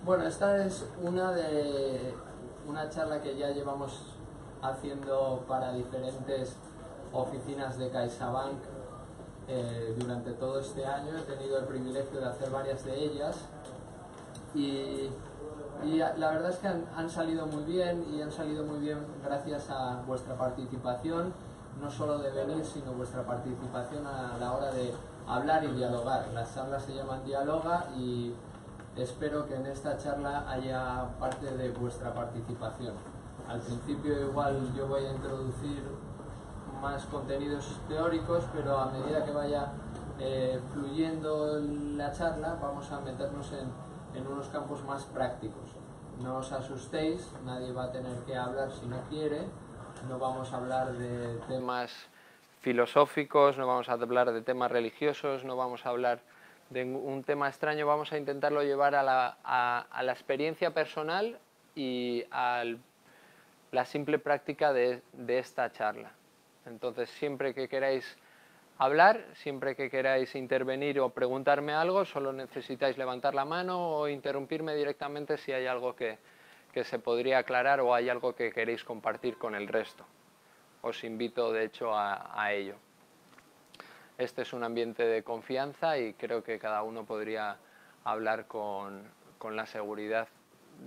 Bueno, esta es una charla que ya llevamos haciendo para diferentes oficinas de CaixaBank durante todo este año. He tenido el privilegio de hacer varias de ellas y la verdad es que han salido muy bien, y han salido muy bien gracias a vuestra participación, no solo de venir, sino vuestra participación a la hora de hablar y dialogar. Las charlas se llaman Dialoga y espero que en esta charla haya parte de vuestra participación. Al principio igual yo voy a introducir más contenidos teóricos, pero a medida que vaya fluyendo la charla vamos a meternos en unos campos más prácticos. No os asustéis, nadie va a tener que hablar si no quiere, no vamos a hablar de temas filosóficos, no vamos a hablar de temas religiosos, no vamos a hablar de un tema extraño, vamos a intentarlo llevar a la experiencia personal y a la simple práctica de esta charla. Entonces, siempre que queráis hablar, siempre que queráis intervenir o preguntarme algo, solo necesitáis levantar la mano o interrumpirme directamente si hay algo que se podría aclarar o hay algo que queréis compartir con el resto. Os invito, de hecho, a ello. Este es un ambiente de confianza y creo que cada uno podría hablar con la seguridad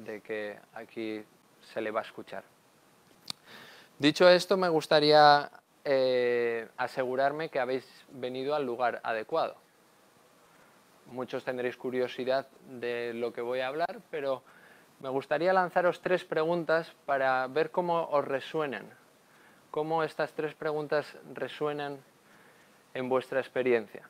de que aquí se le va a escuchar. Dicho esto, me gustaría asegurarme que habéis venido al lugar adecuado. Muchos tendréis curiosidad de lo que voy a hablar, pero me gustaría lanzaros 3 preguntas para ver cómo os resuenan, cómo estas 3 preguntas resuenan en vuestra experiencia.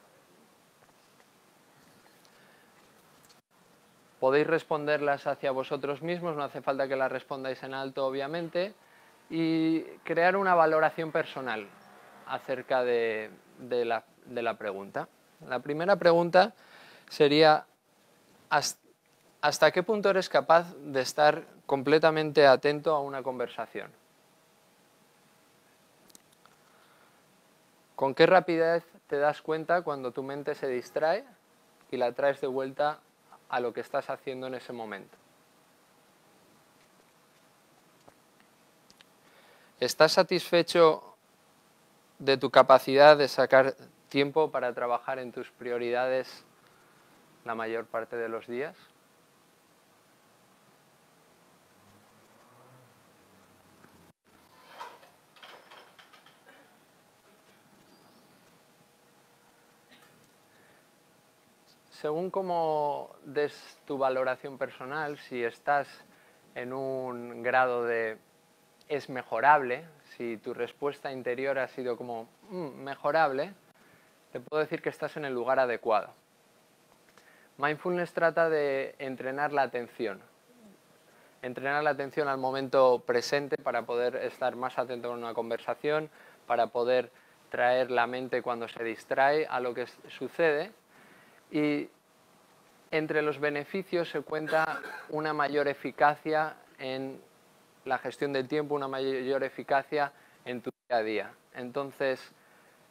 Podéis responderlas hacia vosotros mismos, no hace falta que las respondáis en alto, obviamente, y crear una valoración personal acerca de la pregunta. La primera pregunta sería: ¿hasta qué punto eres capaz de estar completamente atento a una conversación? ¿Con qué rapidez te das cuenta cuando tu mente se distrae y la traes de vuelta a lo que estás haciendo en ese momento? ¿Estás satisfecho de tu capacidad de sacar tiempo para trabajar en tus prioridades la mayor parte de los días? Según cómo des tu valoración personal, si estás en un grado de es mejorable, si tu respuesta interior ha sido como mejorable, te puedo decir que estás en el lugar adecuado. Mindfulness trata de entrenar la atención al momento presente para poder estar más atento en una conversación, para poder traer la mente cuando se distrae a lo que sucede. Y entre los beneficios se cuenta una mayor eficacia en la gestión del tiempo, una mayor eficacia en tu día a día. Entonces,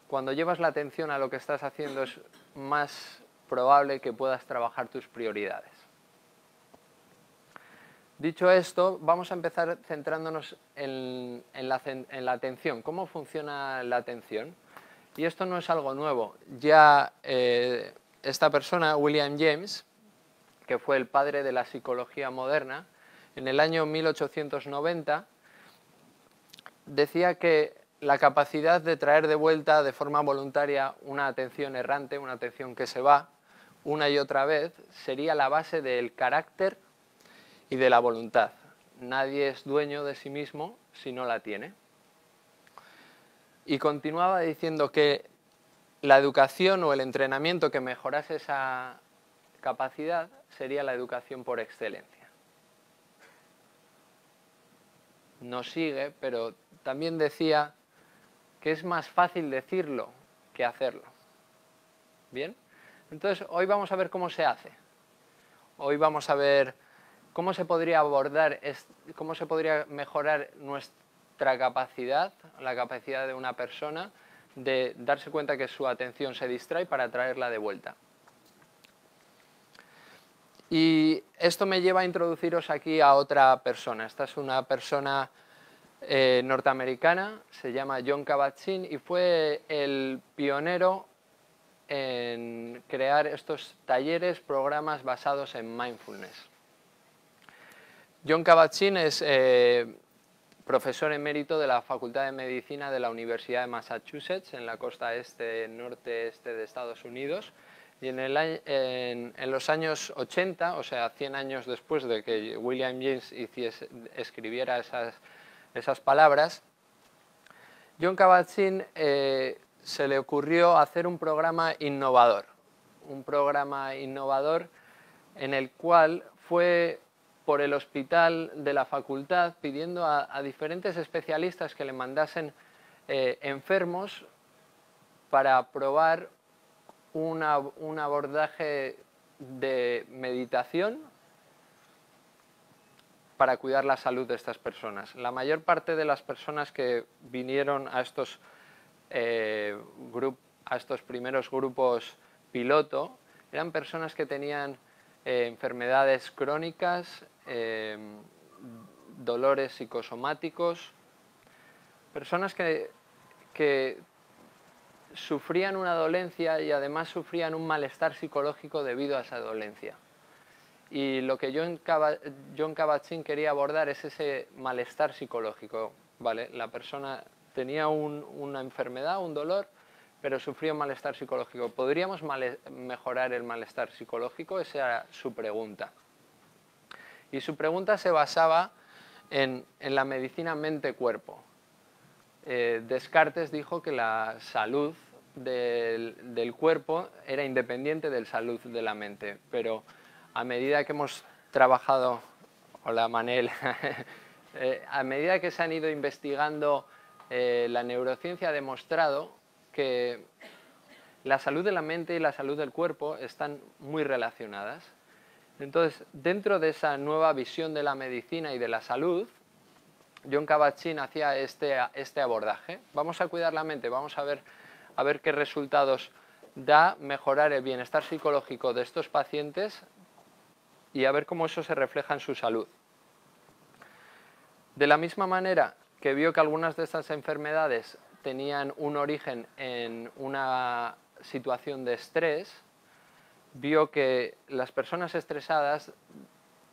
cuando llevas la atención a lo que estás haciendo, es más probable que puedas trabajar tus prioridades. Dicho esto, vamos a empezar centrándonos en la atención. ¿Cómo funciona la atención? Y esto no es algo nuevo. Ya esta persona, William James, que fue el padre de la psicología moderna, en el año 1890, decía que la capacidad de traer de vuelta de forma voluntaria una atención errante, una atención que se va una y otra vez, sería la base del carácter y de la voluntad. Nadie es dueño de sí mismo si no la tiene. Y continuaba diciendo que la educación o el entrenamiento que mejorase esa capacidad sería la educación por excelencia. No sigue, pero también decía que es más fácil decirlo que hacerlo. ¿Bien? Entonces, hoy vamos a ver cómo se hace. Hoy vamos a ver cómo se podría abordar, cómo se podría mejorar nuestra capacidad, la capacidad de una persona de darse cuenta que su atención se distrae para traerla de vuelta. Y esto me lleva a introduciros aquí a otra persona. Esta es una persona norteamericana, se llama Jon Kabat-Zinn y fue el pionero en crear estos talleres, programas basados en mindfulness. Jon Kabat-Zinn es profesor emérito de la Facultad de Medicina de la Universidad de Massachusetts, en la costa norte-este de Estados Unidos, y en los años 80, o sea, 100 años después de que William James escribiera esas palabras, Jon Kabat-Zinn se le ocurrió hacer un programa innovador en el cual fue por el hospital de la facultad pidiendo a diferentes especialistas que le mandasen enfermos para probar un abordaje de meditación para cuidar la salud de estas personas. La mayor parte de las personas que vinieron a estos primeros grupos piloto eran personas que tenían enfermedades crónicas, dolores psicosomáticos, personas que sufrían una dolencia y además sufrían un malestar psicológico debido a esa dolencia. Y lo que Jon Kabat-Zinn quería abordar es ese malestar psicológico, ¿vale? La persona tenía una enfermedad, un dolor, pero sufría un malestar psicológico. ¿Podríamos mejorar el malestar psicológico? Esa era su pregunta. Y su pregunta se basaba en la medicina mente-cuerpo. Descartes dijo que la salud del cuerpo era independiente de la salud de la mente, pero a medida que hemos trabajado, hola Manel, a medida que se han ido investigando, la neurociencia ha demostrado que la salud de la mente y la salud del cuerpo están muy relacionadas. Entonces, dentro de esa nueva visión de la medicina y de la salud, Jon Kabat-Zinn hacía este abordaje. Vamos a cuidar la mente, vamos a ver qué resultados da mejorar el bienestar psicológico de estos pacientes y a ver cómo eso se refleja en su salud. De la misma manera que vio que algunas de estas enfermedades tenían un origen en una situación de estrés, vio que las personas estresadas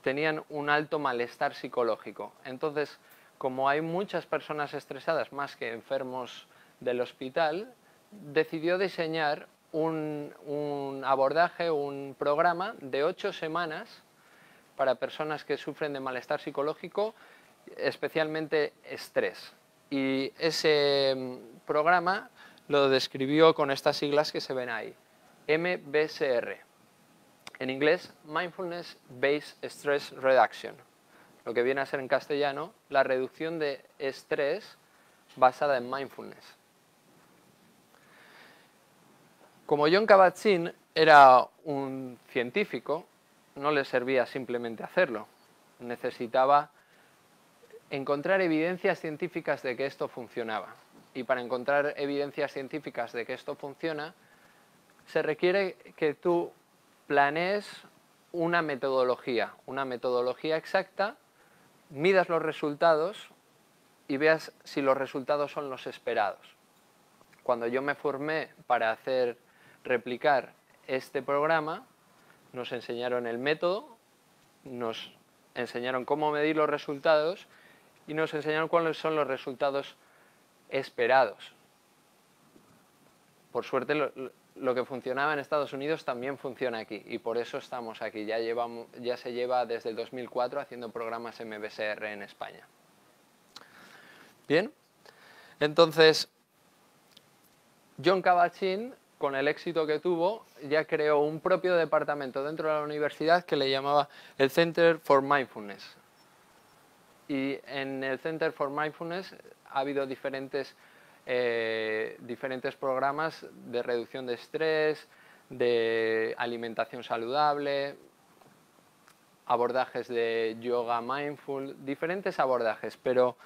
tenían un alto malestar psicológico. Entonces, como hay muchas personas estresadas más que enfermos del hospital, decidió diseñar un abordaje, un programa de 8 semanas para personas que sufren de malestar psicológico, especialmente estrés. Y ese programa lo describió con estas siglas que se ven ahí, MBSR. En inglés, Mindfulness Based Stress Reduction, lo que viene a ser en castellano, la reducción de estrés basada en mindfulness. Como Jon Kabat-Zinn era un científico, no le servía simplemente hacerlo, necesitaba encontrar evidencias científicas de que esto funcionaba. Y para encontrar evidencias científicas de que esto funciona, se requiere que tú planees una metodología exacta, midas los resultados y veas si los resultados son los esperados. Cuando yo me formé para replicar este programa, nos enseñaron el método, nos enseñaron cómo medir los resultados y nos enseñaron cuáles son los resultados esperados. Por suerte, lo que funcionaba en Estados Unidos también funciona aquí y por eso estamos aquí. Ya se lleva desde el 2004 haciendo programas MBSR en España. Bien, entonces Jon Kabat-Zinn, con el éxito que tuvo, ya creó un propio departamento dentro de la universidad que le llamaba el Center for Mindfulness. Y en el Center for Mindfulness ha habido diferentes programas de reducción de estrés, de alimentación saludable, abordajes de yoga mindful, diferentes abordajes, pero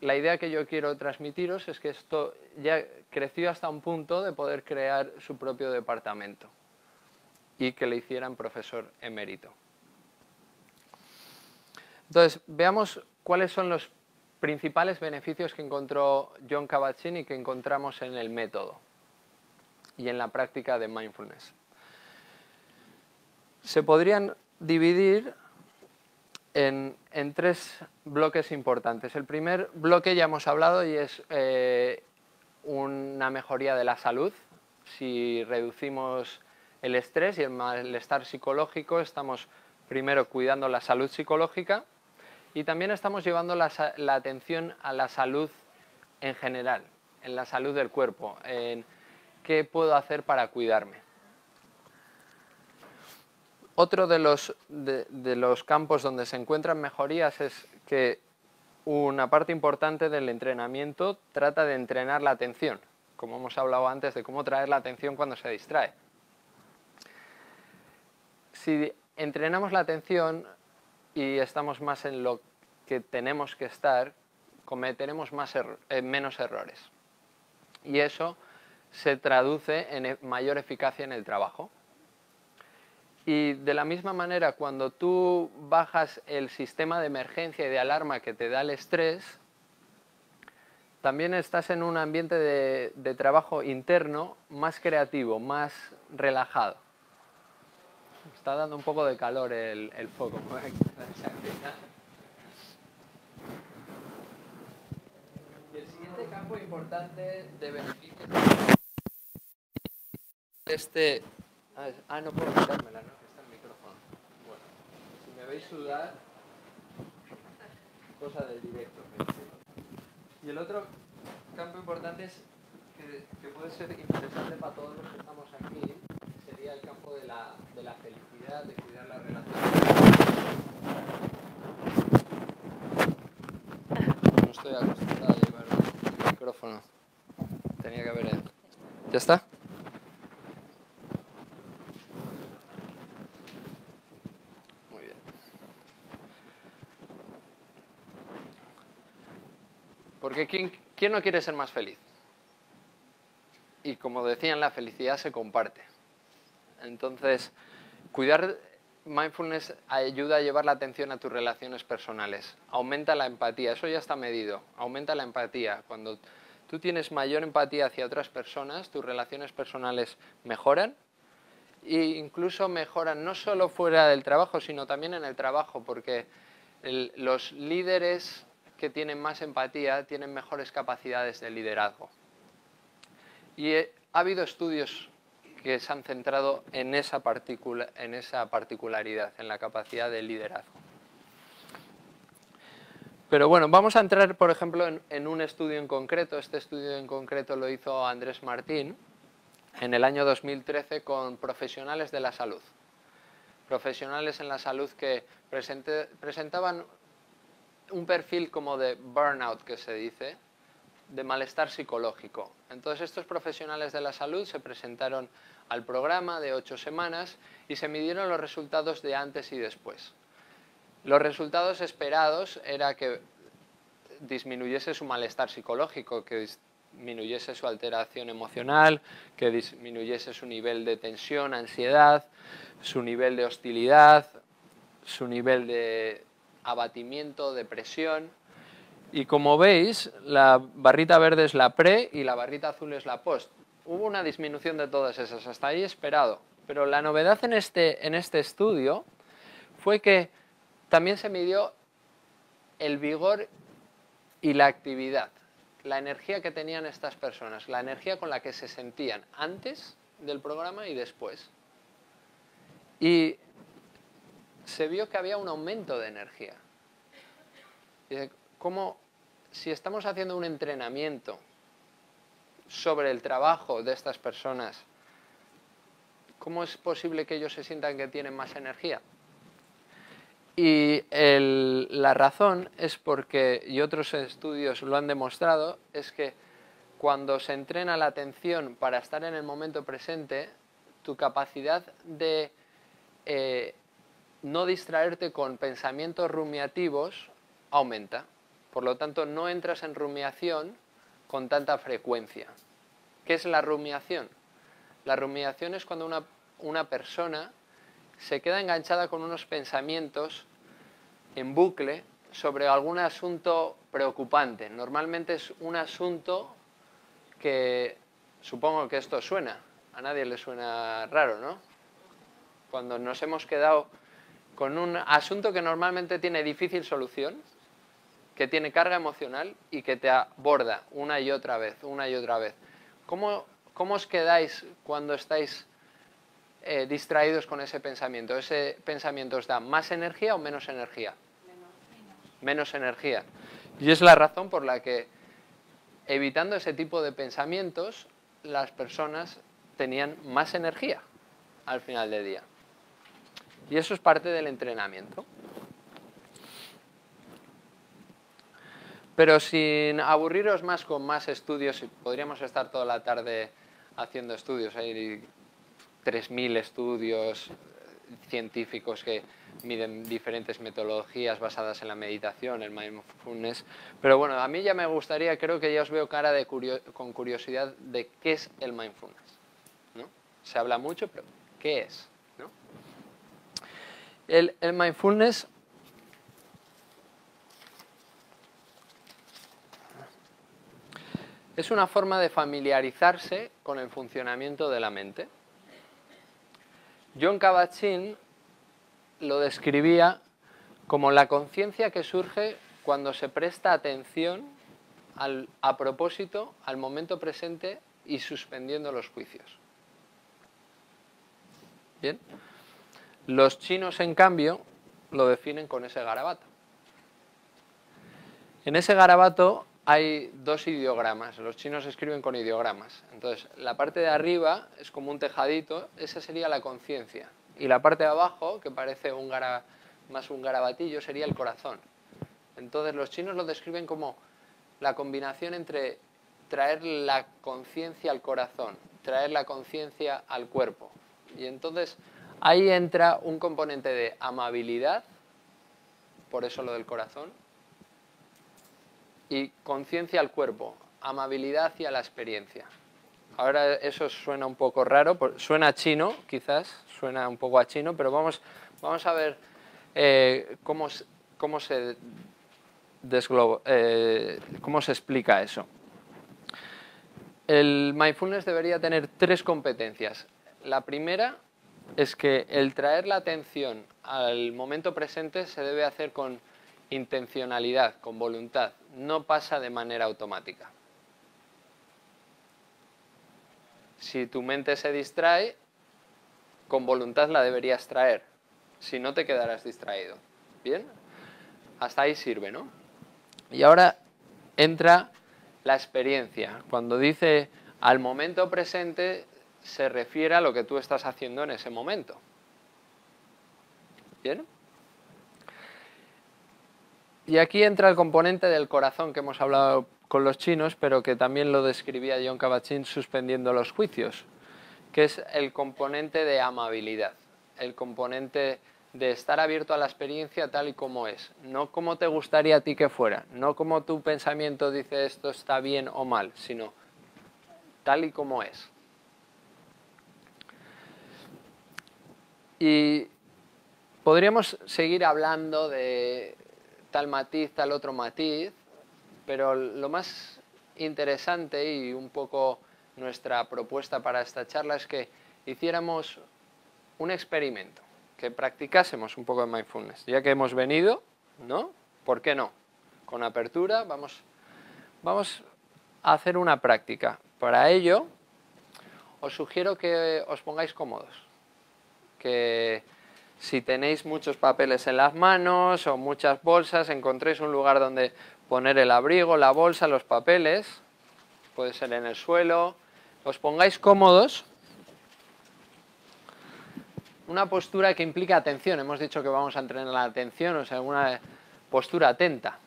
la idea que yo quiero transmitiros es que esto ya creció hasta un punto de poder crear su propio departamento y que le hicieran profesor emérito. Entonces, veamos cuáles son los principales beneficios que encontró John Kabat-Zinn y que encontramos en el método y en la práctica de mindfulness. Se podrían dividir en tres bloques importantes. El primer bloque ya hemos hablado y es una mejoría de la salud. Si reducimos el estrés y el malestar psicológico, estamos primero cuidando la salud psicológica y también estamos llevando la atención a la salud en general, en la salud del cuerpo, en qué puedo hacer para cuidarme. Otro de los campos donde se encuentran mejorías es que una parte importante del entrenamiento trata de entrenar la atención, como hemos hablado antes de cómo traer la atención cuando se distrae. Si entrenamos la atención y estamos más en lo que tenemos que estar, cometeremos menos errores. Y eso se traduce en mayor eficacia en el trabajo. Y de la misma manera, cuando tú bajas el sistema de emergencia y de alarma que te da el estrés, también estás en un ambiente de trabajo interno más creativo, más relajado. Está dando un poco de calor el foco. Y el siguiente campo importante de beneficios no puedo quitármela, ¿no? Que está el micrófono. Bueno, si me veis sudar, cosa del directo. Y el otro campo importante es que puede ser interesante para todos los que estamos aquí, sería el campo de la felicidad, de cuidar las relaciones. No estoy acostumbrado a llevar el micrófono. Tenía que haber... ¿Ya está? Muy bien. Porque ¿quién no quiere ser más feliz? Y como decían, la felicidad se comparte. Entonces, cuidar mindfulness ayuda a llevar la atención a tus relaciones personales. Aumenta la empatía, eso ya está medido. Aumenta la empatía. Cuando tú tienes mayor empatía hacia otras personas, tus relaciones personales mejoran e incluso mejoran no solo fuera del trabajo, sino también en el trabajo, porque los líderes que tienen más empatía tienen mejores capacidades de liderazgo. Y ha habido estudios que se han centrado en esa particularidad, en la capacidad de liderazgo. Pero bueno, vamos a entrar, por ejemplo, en un estudio en concreto. Este estudio en concreto lo hizo Andrés Martín en el año 2013 con profesionales de la salud. Profesionales en la salud que presentaban un perfil como de burnout, que se dice, de malestar psicológico. Entonces estos profesionales de la salud se presentaron al programa de 8 semanas y se midieron los resultados de antes y después. Los resultados esperados era que disminuyese su malestar psicológico, que disminuyese su alteración emocional, que disminuyese su nivel de tensión, ansiedad, su nivel de hostilidad, su nivel de abatimiento, depresión. Y como veis, la barrita verde es la pre y la barrita azul es la post. Hubo una disminución de todas esas, hasta ahí esperado. Pero la novedad en este estudio fue que también se midió el vigor y la actividad, la energía que tenían estas personas, la energía con la que se sentían antes del programa y después. Y se vio que había un aumento de energía. ¿Cómo, si estamos haciendo un entrenamiento sobre el trabajo de estas personas, cómo es posible que ellos se sientan que tienen más energía? Y la razón es porque, y otros estudios lo han demostrado, es que cuando se entrena la atención para estar en el momento presente, tu capacidad de no distraerte con pensamientos rumiativos aumenta. Por lo tanto, no entras en rumiación con tanta frecuencia. ¿Qué es la rumiación? La rumiación es cuando una persona se queda enganchada con unos pensamientos en bucle sobre algún asunto preocupante. Normalmente es un asunto que, supongo que esto suena, a nadie le suena raro, ¿no? Cuando nos hemos quedado con un asunto que normalmente tiene difícil solución, que tiene carga emocional y que te aborda una y otra vez, una y otra vez. ¿Cómo os quedáis cuando estáis distraídos con ese pensamiento? ¿Ese pensamiento os da más energía o menos energía? Menos energía. Y es la razón por la que, evitando ese tipo de pensamientos, las personas tenían más energía al final del día. Y eso es parte del entrenamiento. Pero sin aburriros más con más estudios, podríamos estar toda la tarde haciendo estudios. Hay 3000 estudios científicos que miden diferentes metodologías basadas en la meditación, el mindfulness. Pero bueno, a mí ya me gustaría, creo que ya os veo cara con curiosidad de qué es el mindfulness, ¿no? Se habla mucho, pero ¿qué es? ¿No? El mindfulness es una forma de familiarizarse con el funcionamiento de la mente. Jon Kabat-Zinn lo describía como la conciencia que surge cuando se presta atención a propósito, al momento presente y suspendiendo los juicios. ¿Bien? Los chinos, en cambio, lo definen con ese garabato. En ese garabato hay dos ideogramas. Los chinos escriben con ideogramas. Entonces, la parte de arriba es como un tejadito, esa sería la conciencia. Y la parte de abajo, que parece más un garabatillo, sería el corazón. Entonces, los chinos lo describen como la combinación entre traer la conciencia al corazón, traer la conciencia al cuerpo. Y entonces, ahí entra un componente de amabilidad, por eso lo del corazón, y conciencia al cuerpo, amabilidad hacia la experiencia. Ahora eso suena un poco raro, suena chino quizás, suena un poco a chino, pero vamos a ver cómo se explica eso. El mindfulness debería tener 3 competencias. La primera es que el traer la atención al momento presente se debe hacer con intencionalidad, con voluntad, no pasa de manera automática. Si tu mente se distrae, con voluntad la deberías traer, si no te quedarás distraído. ¿Bien? Hasta ahí sirve, ¿no? Y ahora entra la experiencia. Cuando dice al momento presente, se refiere a lo que tú estás haciendo en ese momento. ¿Bien? Y aquí entra el componente del corazón que hemos hablado con los chinos, pero que también lo describía Jon Kabat-Zinn suspendiendo los juicios, que es el componente de amabilidad, el componente de estar abierto a la experiencia tal y como es, no como te gustaría a ti que fuera, no como tu pensamiento dice esto está bien o mal, sino tal y como es. Y podríamos seguir hablando de tal matiz, tal otro matiz, pero lo más interesante y un poco nuestra propuesta para esta charla es que hiciéramos un experimento, que practicásemos un poco de mindfulness. Ya que hemos venido, ¿no? ¿Por qué no? Con apertura vamos a hacer una práctica. Para ello, os sugiero que os pongáis cómodos, que si tenéis muchos papeles en las manos o muchas bolsas, encontréis un lugar donde poner el abrigo, la bolsa, los papeles, puede ser en el suelo, os pongáis cómodos. Una postura que implica atención, hemos dicho que vamos a entrenar la atención, o sea, una postura atenta.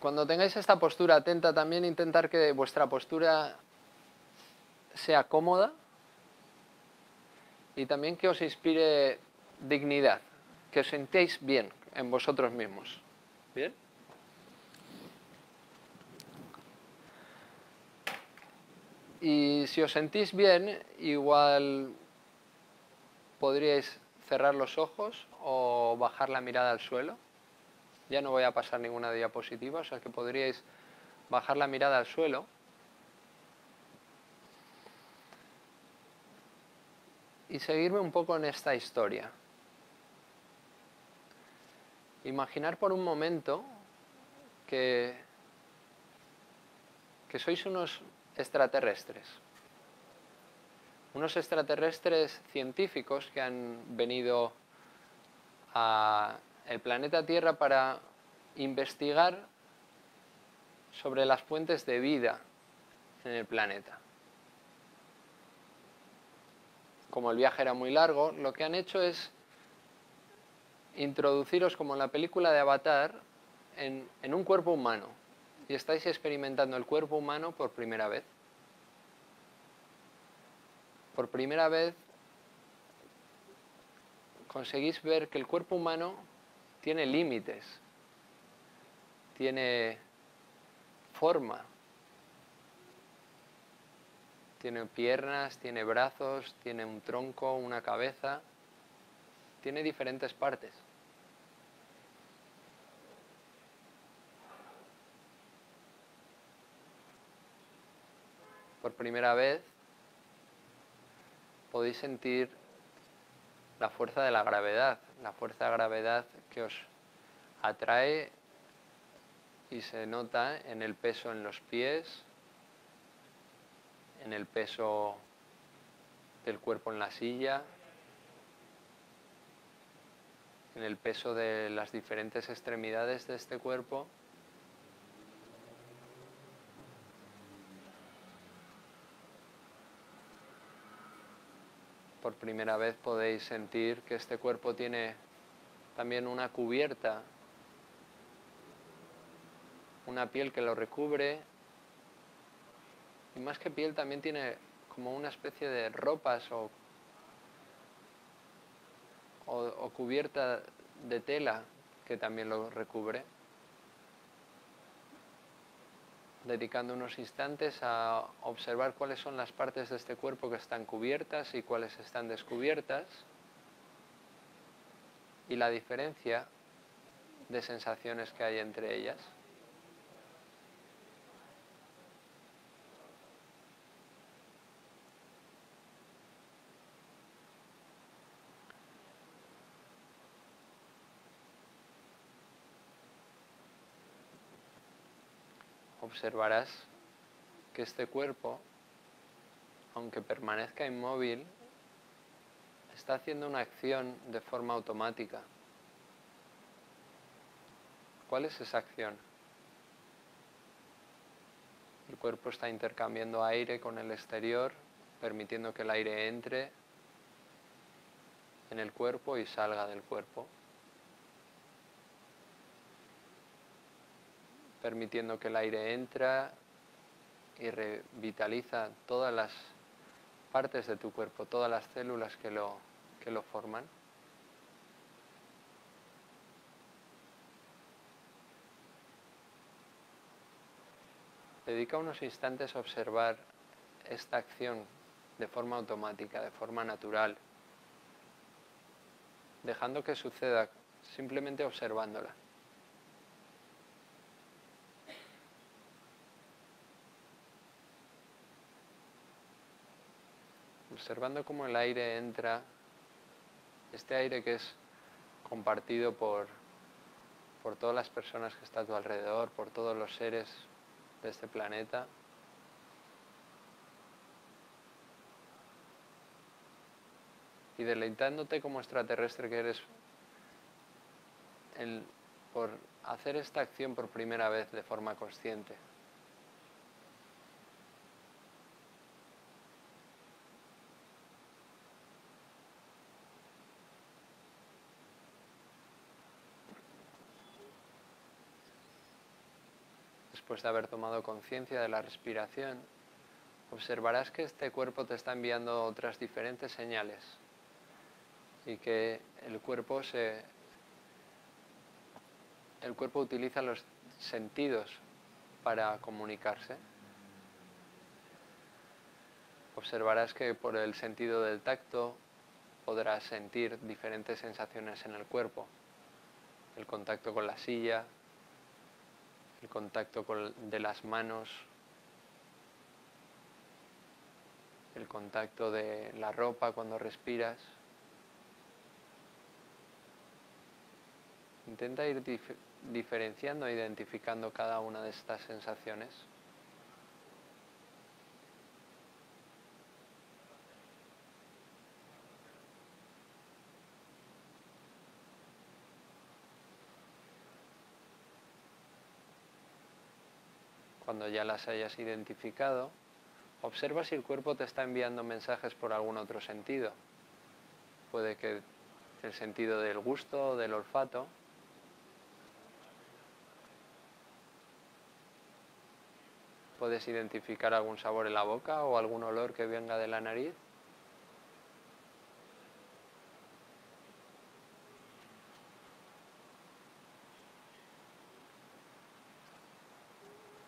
Cuando tengáis esta postura atenta, también intentar que vuestra postura sea cómoda y también que os inspire dignidad, que os sintáis bien en vosotros mismos. ¿Bien? Y si os sentís bien, igual podríais cerrar los ojos o bajar la mirada al suelo. Ya no voy a pasar ninguna diapositiva, o sea que podríais bajar la mirada al suelo. Y seguirme un poco en esta historia. Imaginar por un momento que sois unos extraterrestres. Unos extraterrestres científicos que han venido al planeta Tierra para investigar sobre las fuentes de vida en el planeta. Como el viaje era muy largo, lo que han hecho es introduciros, como en la película de Avatar, en un cuerpo humano. Y estáis experimentando el cuerpo humano por primera vez. Por primera vez conseguís ver que el cuerpo humano tiene límites, tiene forma, tiene piernas, tiene brazos, tiene un tronco, una cabeza, tiene diferentes partes. Por primera vez podéis sentir la fuerza de la gravedad que os atrae y se nota en el peso en los pies, en el peso del cuerpo en la silla, en el peso de las diferentes extremidades de este cuerpo. Por primera vez podéis sentir que este cuerpo tiene también una cubierta, una piel que lo recubre, y más que piel también tiene como una especie de ropas o cubierta de tela que también lo recubre. Dedicando unos instantes a observar cuáles son las partes de este cuerpo que están cubiertas y cuáles están descubiertas, y la diferencia de sensaciones que hay entre ellas. Observarás que este cuerpo, aunque permanezca inmóvil, está haciendo una acción de forma automática. ¿Cuál es esa acción? El cuerpo está intercambiando aire con el exterior, permitiendo que el aire entre en el cuerpo y salga del cuerpo, permitiendo que el aire entra y revitaliza todas las partes de tu cuerpo, todas las células que lo forman. Dedica unos instantes a observar esta acción de forma automática, de forma natural, dejando que suceda, simplemente observándola. Observando cómo el aire entra, este aire que es compartido por todas las personas que están a tu alrededor, por todos los seres de este planeta. Y deleitándote como extraterrestre que eres por hacer esta acción por primera vez de forma consciente. Después de haber tomado conciencia de la respiración, observarás que este cuerpo te está enviando otras diferentes señales y que el cuerpo utiliza los sentidos para comunicarse. Observarás que por el sentido del tacto podrás sentir diferentes sensaciones en el cuerpo. El contacto con la silla, el contacto de las manos, el contacto de la ropa cuando respiras. Intenta ir diferenciando e identificando cada una de estas sensaciones. Cuando ya las hayas identificado, observa si el cuerpo te está enviando mensajes por algún otro sentido. Puede que el sentido del gusto o del olfato. Puedes identificar algún sabor en la boca o algún olor que venga de la nariz.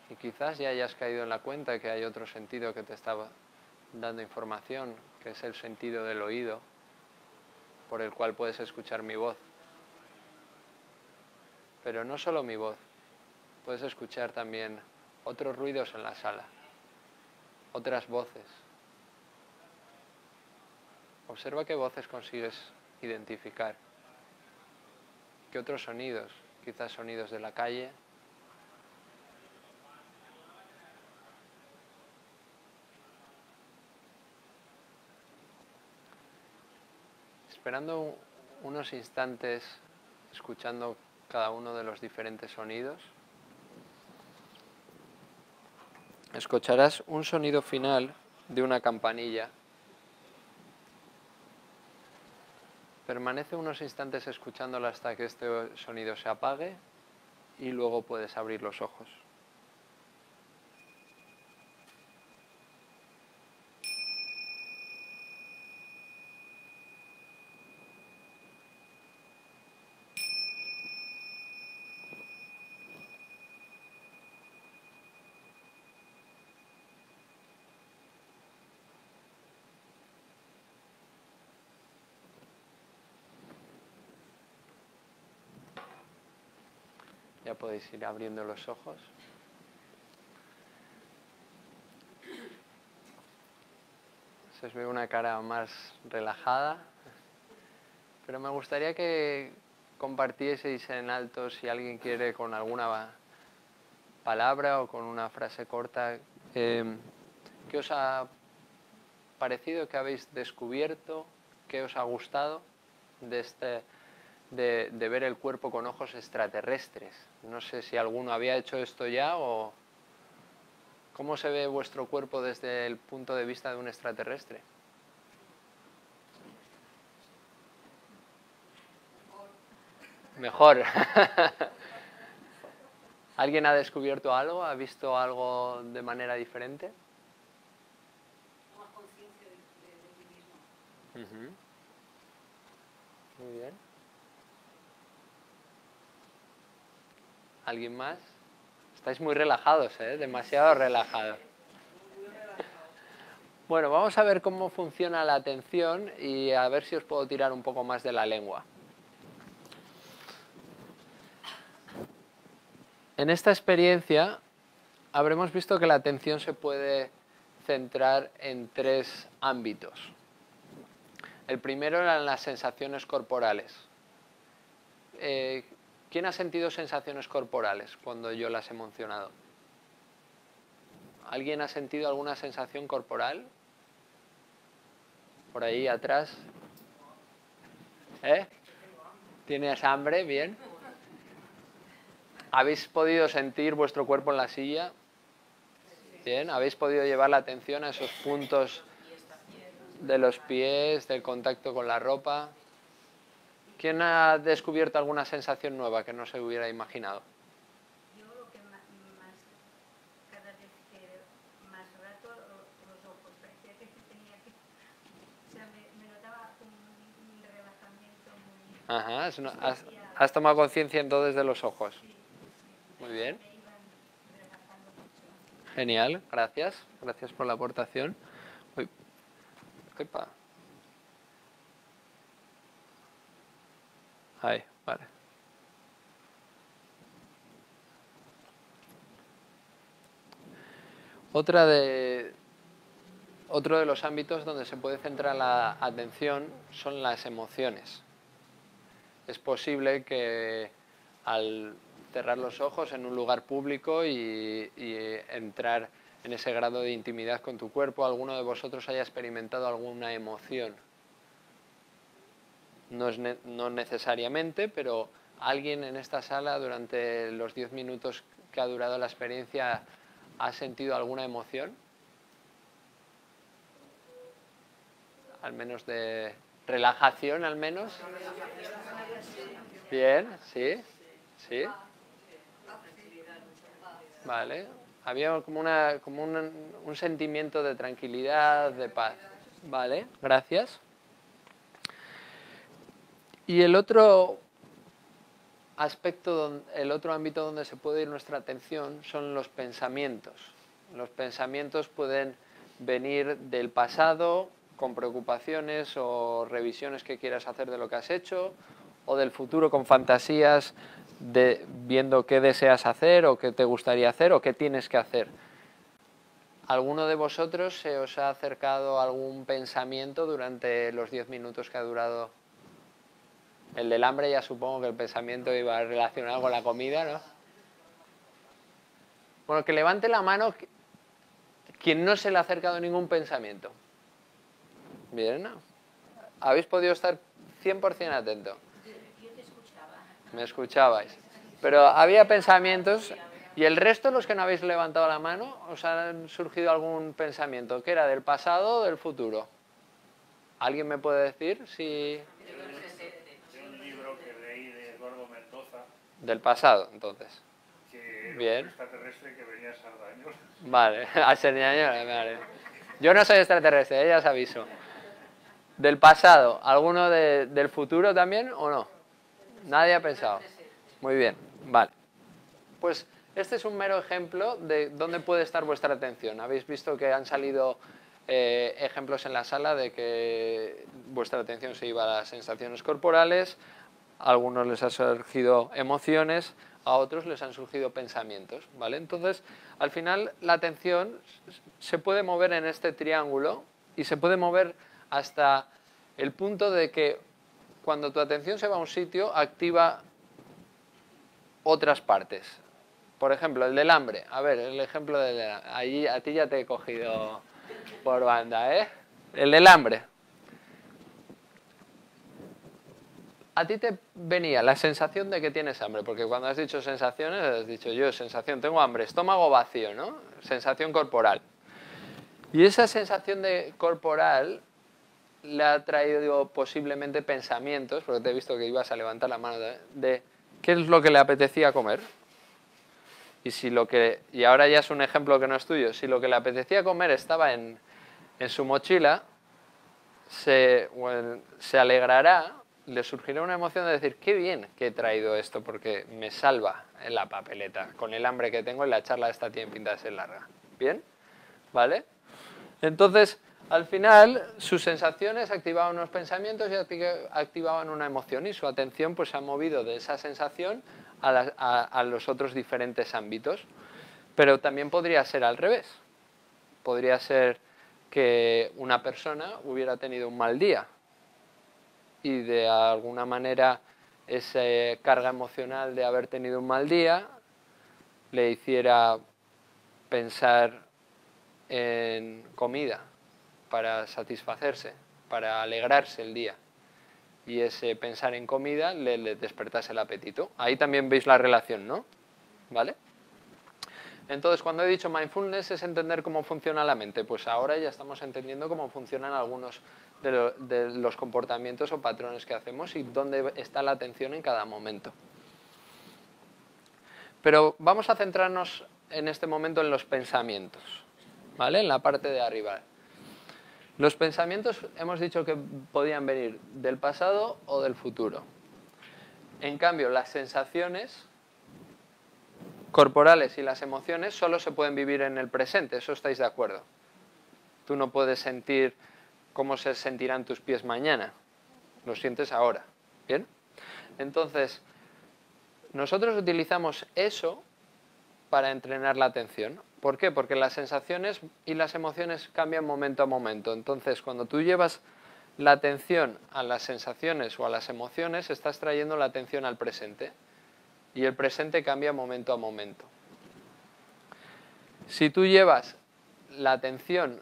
Y quizás ya hayas caído en la cuenta que hay otro sentido que te está dando información, que es el sentido del oído, por el cual puedes escuchar mi voz. Pero no solo mi voz, puedes escuchar también otros ruidos en la sala, otras voces. Observa qué voces consigues identificar, qué otros sonidos, quizás sonidos de la calle. Esperando unos instantes, escuchando cada uno de los diferentes sonidos, escucharás un sonido final de una campanilla. Permanece unos instantes escuchándolo hasta que este sonido se apague y luego puedes abrir los ojos. Ya podéis ir abriendo los ojos. Se os ve una cara más relajada, pero me gustaría que compartieseis en alto si alguien quiere con alguna palabra o con una frase corta. ¿Qué os ha parecido? ¿Qué habéis descubierto? ¿Qué os ha gustado de ver el cuerpo con ojos extraterrestres? No sé si alguno había hecho esto ya o... ¿Cómo se ve vuestro cuerpo desde el punto de vista de un extraterrestre? Mejor. ¿Alguien ha descubierto algo? ¿Ha visto algo de manera diferente? Más conciencia de ti mismo. Muy bien. ¿Alguien más? Estáis muy relajados, ¿eh? Demasiado relajados. Bueno, vamos a ver cómo funciona la atención y a ver si os puedo tirar un poco más de la lengua. En esta experiencia habremos visto que la atención se puede centrar en tres ámbitos. El primero eran las sensaciones corporales. ¿Quién ha sentido sensaciones corporales cuando yo las he mencionado? ¿Alguien ha sentido alguna sensación corporal? Por ahí atrás. ¿Tienes hambre? Bien. ¿Habéis podido sentir vuestro cuerpo en la silla? Bien. ¿Habéis podido llevar la atención a esos puntos de los pies, del contacto con la ropa? ¿Quién ha descubierto alguna sensación nueva que no se hubiera imaginado? Yo lo que más cada vez que más rato los ojos, parecía que tenía que... O sea, me notaba un relajamiento muy... Ajá, has tomado conciencia entonces de los ojos. Sí. Muy bien. Me iban relajando mucho. Genial, gracias. Gracias por la aportación. Uy. Epa. Ahí, vale. Otro de los ámbitos donde se puede centrar la atención son las emociones. Es posible que al cerrar los ojos en un lugar público y entrar en ese grado de intimidad con tu cuerpo, alguno de vosotros haya experimentado alguna emoción. No necesariamente, pero alguien en esta sala durante los 10 minutos que ha durado la experiencia ha sentido alguna emoción. Al menos de relajación, al menos. Bien, sí, sí. Vale. Había como un sentimiento de tranquilidad, de paz. Vale, gracias. Y el otro aspecto, el otro ámbito donde se puede ir nuestra atención son los pensamientos. Los pensamientos pueden venir del pasado, con preocupaciones o revisiones que quieras hacer de lo que has hecho, o del futuro con fantasías de viendo qué deseas hacer o qué te gustaría hacer o qué tienes que hacer. ¿Alguno de vosotros se os ha acercado algún pensamiento durante los 10 minutos que ha durado? El del hambre, ya supongo que el pensamiento iba relacionado con la comida, ¿no? Bueno, que levante la mano quien no se le ha acercado ningún pensamiento. Bien, ¿no? ¿Habéis podido estar 100% atento? Yo te escuchaba. Me escuchabais. Pero había pensamientos. ¿Y el resto, los que no habéis levantado la mano, os han surgido algún pensamiento? ¿Que era del pasado o del futuro? ¿Alguien me puede decir si...? De un libro que leí de Eduardo Mendoza. Del pasado, entonces. Que era Bien. un extraterrestre que venía a Sardañola. Vale, a Sardañola, vale. Yo no soy extraterrestre, ya os aviso. ¿Del pasado? ¿Alguno del futuro también o no? Nadie ha pensado. Muy bien, vale. Pues este es un mero ejemplo de dónde puede estar vuestra atención. Habéis visto que han salido ejemplos en la sala de que vuestra atención se iba a las sensaciones corporales, a algunos les han surgido emociones, a otros les han surgido pensamientos, ¿vale? Entonces, al final, la atención se puede mover en este triángulo y se puede mover hasta el punto de que cuando tu atención se va a un sitio, activa otras partes. Por ejemplo, el del hambre. A ver, el ejemplo del hambre. Allí a ti ya te he cogido por banda, ¿eh? El del hambre. A ti te venía la sensación de que tienes hambre, porque cuando has dicho sensaciones, has dicho yo, sensación, tengo hambre, estómago vacío, ¿no? Sensación corporal. Y esa sensación corporal le ha traído posiblemente pensamientos, porque te he visto que ibas a levantar la mano de qué es lo que le apetecía comer. Y ahora ya es un ejemplo que no es tuyo, si lo que le apetecía comer estaba en su mochila, se alegrará, le surgirá una emoción de decir, qué bien que he traído esto, porque me salva en la papeleta, con el hambre que tengo y la charla esta tiene pinta de ser larga. ¿Bien? ¿Vale? Entonces, al final, sus sensaciones activaban unos pensamientos y activaban una emoción, y su atención pues se ha movido de esa sensación a los otros diferentes ámbitos. Pero también podría ser al revés. Podría ser que una persona hubiera tenido un mal día y de alguna manera esa carga emocional de haber tenido un mal día le hiciera pensar en comida para satisfacerse, para alegrarse el día. Y ese pensar en comida le despertase el apetito. Ahí también veis la relación, ¿no? ¿Vale? Entonces, cuando he dicho mindfulness es entender cómo funciona la mente, pues ahora ya estamos entendiendo cómo funcionan algunos de los comportamientos o patrones que hacemos y dónde está la atención en cada momento. Pero vamos a centrarnos en este momento en los pensamientos, ¿vale? En la parte de arriba. Los pensamientos hemos dicho que podían venir del pasado o del futuro. En cambio, las sensaciones corporales y las emociones solo se pueden vivir en el presente, eso estáis de acuerdo. Tú no puedes sentir cómo se sentirán tus pies mañana. Lo sientes ahora. ¿Bien? Entonces, nosotros utilizamos eso para entrenar la atención. ¿Por qué? Porque las sensaciones y las emociones cambian momento a momento. Entonces, cuando tú llevas la atención a las sensaciones o a las emociones, estás trayendo la atención al presente. Y el presente cambia momento a momento. Si tú llevas la atención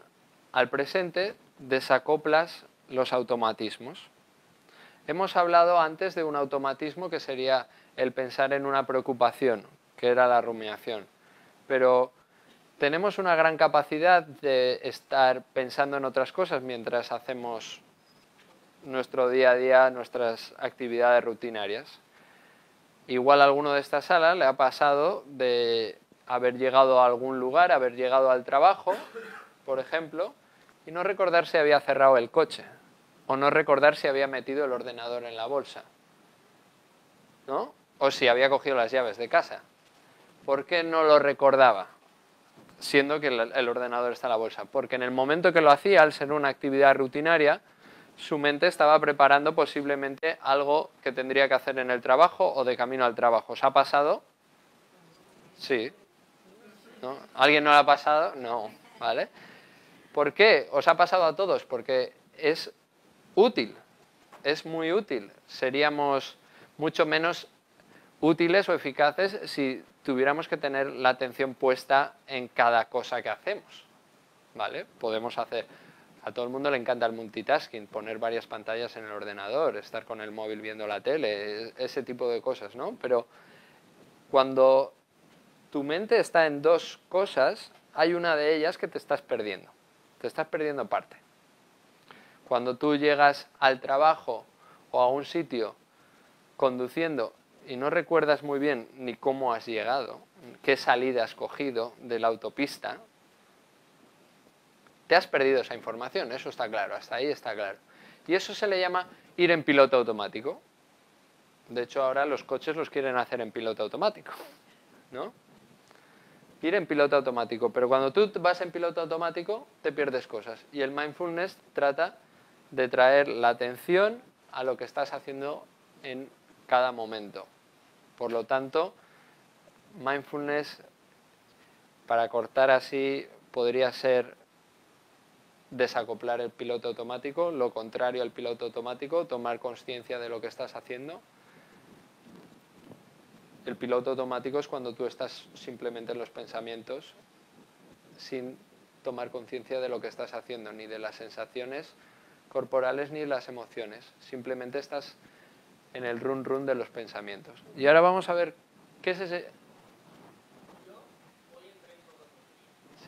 al presente, desacoplas los automatismos. Hemos hablado antes de un automatismo que sería el pensar en una preocupación, que era la rumiación. Pero tenemos una gran capacidad de estar pensando en otras cosas mientras hacemos nuestro día a día, nuestras actividades rutinarias. Igual a alguno de esta sala le ha pasado de haber llegado a algún lugar, haber llegado al trabajo, por ejemplo, y no recordar si había cerrado el coche, o no recordar si había metido el ordenador en la bolsa, ¿no? O si había cogido las llaves de casa. ¿Por qué no lo recordaba, siendo que el ordenador está en la bolsa? Porque en el momento que lo hacía, al ser una actividad rutinaria, su mente estaba preparando posiblemente algo que tendría que hacer en el trabajo o de camino al trabajo. ¿Os ha pasado? Sí. ¿No? ¿Alguien no le ha pasado? No. ¿Vale? ¿Por qué? ¿Os ha pasado a todos? Porque es útil, es muy útil. Seríamos mucho menos útiles o eficaces si tuviéramos que tener la atención puesta en cada cosa que hacemos. ¿Vale? Podemos hacer... A todo el mundo le encanta el multitasking, poner varias pantallas en el ordenador, estar con el móvil viendo la tele, ese tipo de cosas, ¿no? Pero cuando tu mente está en dos cosas, hay una de ellas que te estás perdiendo parte. Cuando tú llegas al trabajo o a un sitio conduciendo y no recuerdas muy bien ni cómo has llegado, qué salida has cogido de la autopista, te has perdido esa información, eso está claro, hasta ahí está claro. Y eso se le llama ir en piloto automático. De hecho, ahora los coches los quieren hacer en piloto automático, ¿no? Ir en piloto automático, pero cuando tú vas en piloto automático te pierdes cosas. Y el mindfulness trata de traer la atención a lo que estás haciendo en cada momento. Por lo tanto, mindfulness, para cortar así, podría ser desacoplar el piloto automático, lo contrario al piloto automático, tomar conciencia de lo que estás haciendo. El piloto automático es cuando tú estás simplemente en los pensamientos sin tomar conciencia de lo que estás haciendo, ni de las sensaciones corporales ni de las emociones. Simplemente estás en el run run de los pensamientos. Y ahora vamos a ver qué es ese...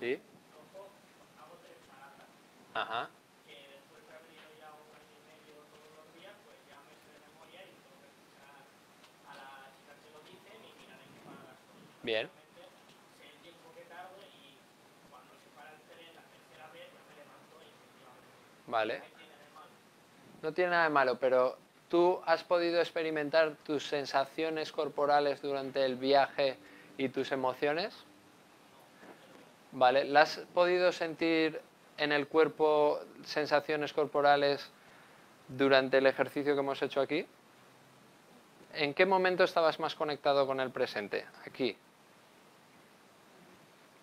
¿Sí? Ajá. Bien. Vale. No tiene nada de malo, pero ¿tú has podido experimentar tus sensaciones corporales durante el viaje y tus emociones? Vale. ¿Las has podido sentir en el cuerpo sensaciones corporales durante el ejercicio que hemos hecho aquí? ¿En qué momento estabas más conectado con el presente? Aquí.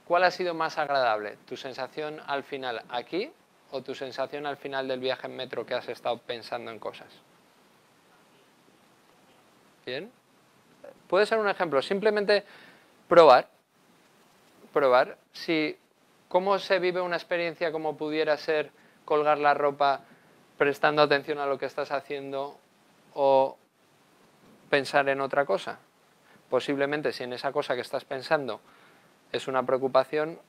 ¿Cuál ha sido más agradable? ¿Tu sensación al final aquí o tu sensación al final del viaje en metro que has estado pensando en cosas? ¿Bien? Puede ser un ejemplo. Simplemente probar si cómo se vive una experiencia como pudiera ser colgar la ropa prestando atención a lo que estás haciendo o pensar en otra cosa. Posiblemente si en esa cosa que estás pensando es una preocupación,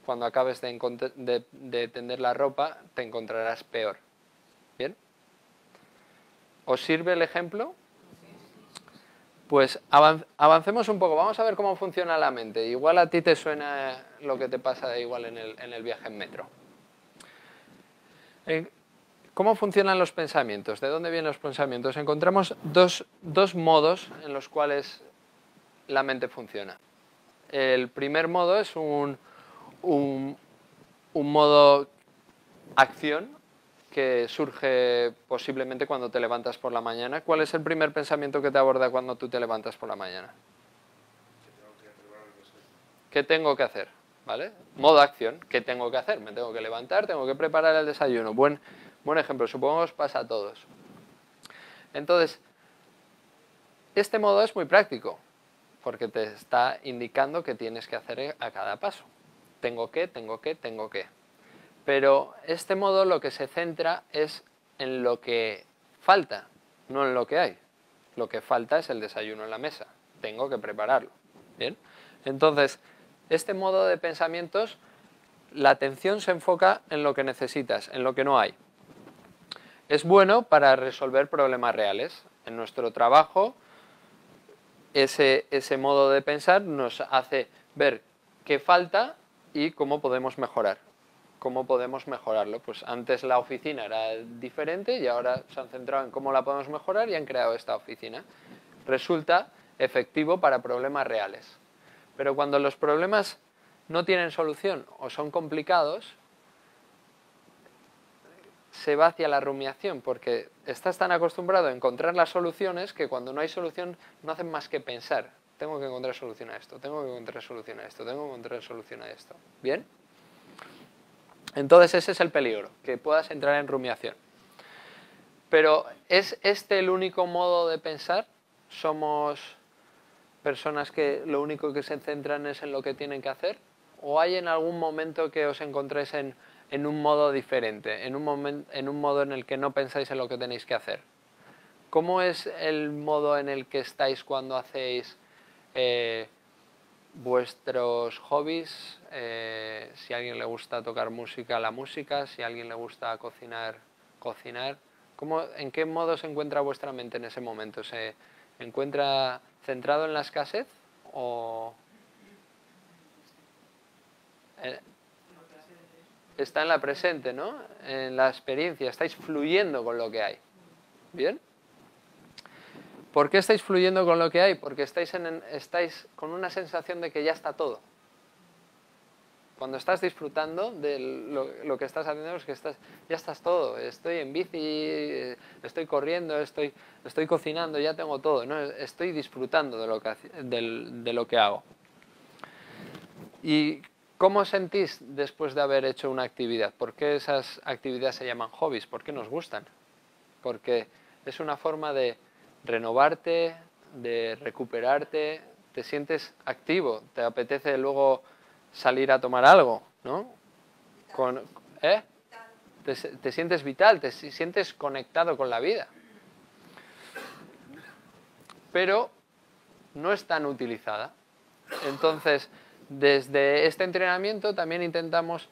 cuando acabes de tender la ropa te encontrarás peor. ¿Bien? ¿Os sirve el ejemplo? Pues avancemos un poco, vamos a ver cómo funciona la mente. Igual a ti te suena lo que te pasa igual en el viaje en metro. ¿Cómo funcionan los pensamientos? ¿De dónde vienen los pensamientos? Encontramos dos modos en los cuales la mente funciona. El primer modo es un modo acción, que surge posiblemente cuando te levantas por la mañana. ¿Cuál es el primer pensamiento que te aborda cuando tú te levantas por la mañana? ¿Qué tengo que hacer? ¿Vale? Modo acción. ¿Qué tengo que hacer? Me tengo que levantar, tengo que preparar el desayuno. Buen ejemplo, supongo que os pasa a todos. Entonces, este modo es muy práctico, porque te está indicando qué tienes que hacer a cada paso. Tengo que. Pero este modo lo que se centra es en lo que falta, no en lo que hay. Lo que falta es el desayuno en la mesa. Tengo que prepararlo. ¿Bien? Entonces, este modo de pensamientos, la atención se enfoca en lo que necesitas, en lo que no hay. Es bueno para resolver problemas reales. En nuestro trabajo, ese modo de pensar nos hace ver qué falta y cómo podemos mejorar. ¿Cómo podemos mejorarlo? Pues antes la oficina era diferente y ahora se han centrado en cómo la podemos mejorar y han creado esta oficina. Resulta efectivo para problemas reales. Pero cuando los problemas no tienen solución o son complicados, se va hacia la rumiación, porque estás tan acostumbrado a encontrar las soluciones que cuando no hay solución no hacen más que pensar. Tengo que encontrar solución a esto, tengo que encontrar solución a esto, tengo que encontrar solución a esto. ¿Bien? Entonces ese es el peligro, que puedas entrar en rumiación. Pero ¿es este el único modo de pensar? ¿Somos personas que lo único que se centran es en lo que tienen que hacer? ¿O hay en algún momento que os encontréis en un modo diferente, en un modo en el que no pensáis en lo que tenéis que hacer? ¿Cómo es el modo en el que estáis cuando hacéis vuestros hobbies? Si a alguien le gusta tocar música, la música. Si a alguien le gusta cocinar, cocinar. ¿En qué modo se encuentra vuestra mente en ese momento? ¿Se encuentra centrado en la escasez o está en la presente, ¿no? En la experiencia, estáis fluyendo con lo que hay. ¿Bien? ¿Por qué estáis fluyendo con lo que hay? Porque estáis con una sensación de que ya está todo. Cuando estás disfrutando de lo que estás haciendo, es que ya estás todo. Estoy en bici, estoy corriendo, estoy cocinando, ya tengo todo, ¿no? Estoy disfrutando de lo que hago. ¿Y cómo sentís después de haber hecho una actividad? ¿Por qué esas actividades se llaman hobbies? ¿Por qué nos gustan? Porque es una forma de renovarte, de recuperarte, te sientes activo, te apetece luego salir a tomar algo, ¿no? Te sientes vital, te sientes conectado con la vida. Pero no es tan utilizada. Entonces, desde este entrenamiento también intentamos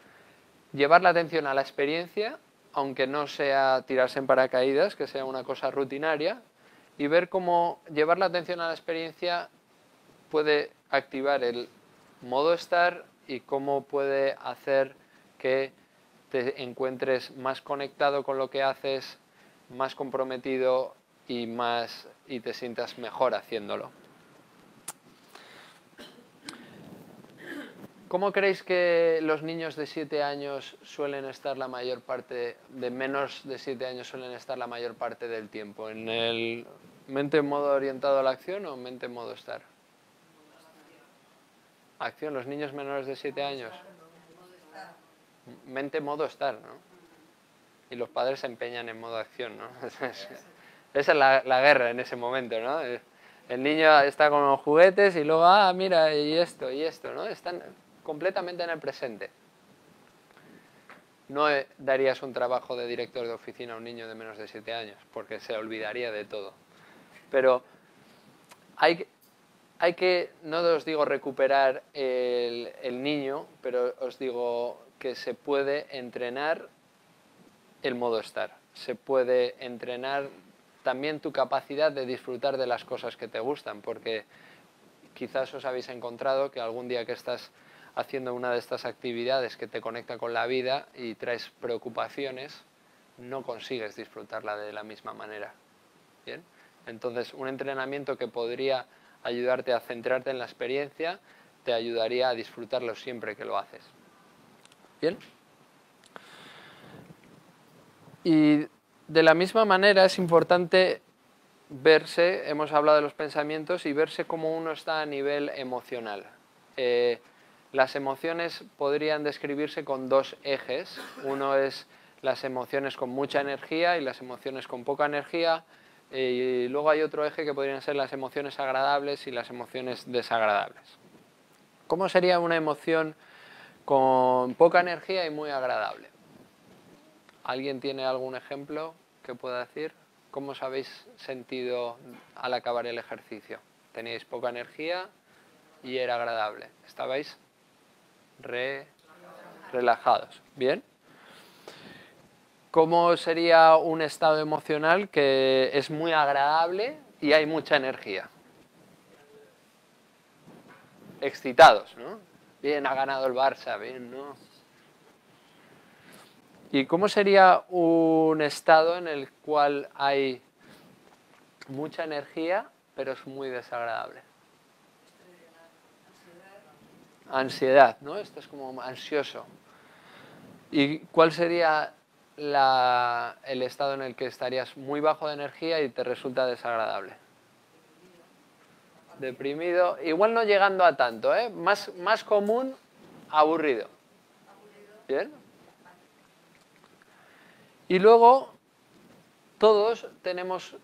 llevar la atención a la experiencia, aunque no sea tirarse en paracaídas, que sea una cosa rutinaria, y ver cómo llevar la atención a la experiencia puede activar el modo estar y cómo puede hacer que te encuentres más conectado con lo que haces, más comprometido y te sientas mejor haciéndolo. ¿Cómo creéis que los niños de 7 años suelen estar la mayor parte, de menos de 7 años suelen estar la mayor parte del tiempo? ¿En el mente en modo orientado a la acción o mente en modo estar? Acción, los niños menores de 7 años. Mente en modo estar, ¿no? Y los padres se empeñan en modo acción, ¿no? Esa es la guerra en ese momento, ¿no? El niño está con los juguetes y luego, mira, y esto, ¿no? Están completamente en el presente. No darías un trabajo de director de oficina a un niño de menos de 7 años, porque se olvidaría de todo. Pero hay que, no os digo recuperar el niño, pero os digo que se puede entrenar el modo estar. Se puede entrenar también tu capacidad de disfrutar de las cosas que te gustan, porque quizás os habéis encontrado que algún día que estás haciendo una de estas actividades que te conecta con la vida y traes preocupaciones, no consigues disfrutarla de la misma manera. ¿Bien? Entonces, un entrenamiento que podría ayudarte a centrarte en la experiencia te ayudaría a disfrutarlo siempre que lo haces. ¿Bien? Y de la misma manera es importante verse, hemos hablado de los pensamientos, y verse cómo uno está a nivel emocional. Las emociones podrían describirse con dos ejes. Uno es las emociones con mucha energía y las emociones con poca energía. Y luego hay otro eje que podrían ser las emociones agradables y las emociones desagradables. ¿Cómo sería una emoción con poca energía y muy agradable? ¿Alguien tiene algún ejemplo que pueda decir? ¿Cómo os habéis sentido al acabar el ejercicio? ¿Teníais poca energía y era agradable? ¿Estabais relajados? ¿Bien? ¿Cómo sería un estado emocional que es muy agradable y hay mucha energía? Excitados, ¿no? Bien, ha ganado el Barça, bien, ¿no? ¿Y cómo sería un estado en el cual hay mucha energía, pero es muy desagradable? Ansiedad, ¿no? Esto es como ansioso. ¿Y cuál sería el estado en el que estarías muy bajo de energía y te resulta desagradable? Deprimido, igual no llegando a tanto, ¿eh? Más común, aburrido. ¿Bien? Y luego, todos tenemos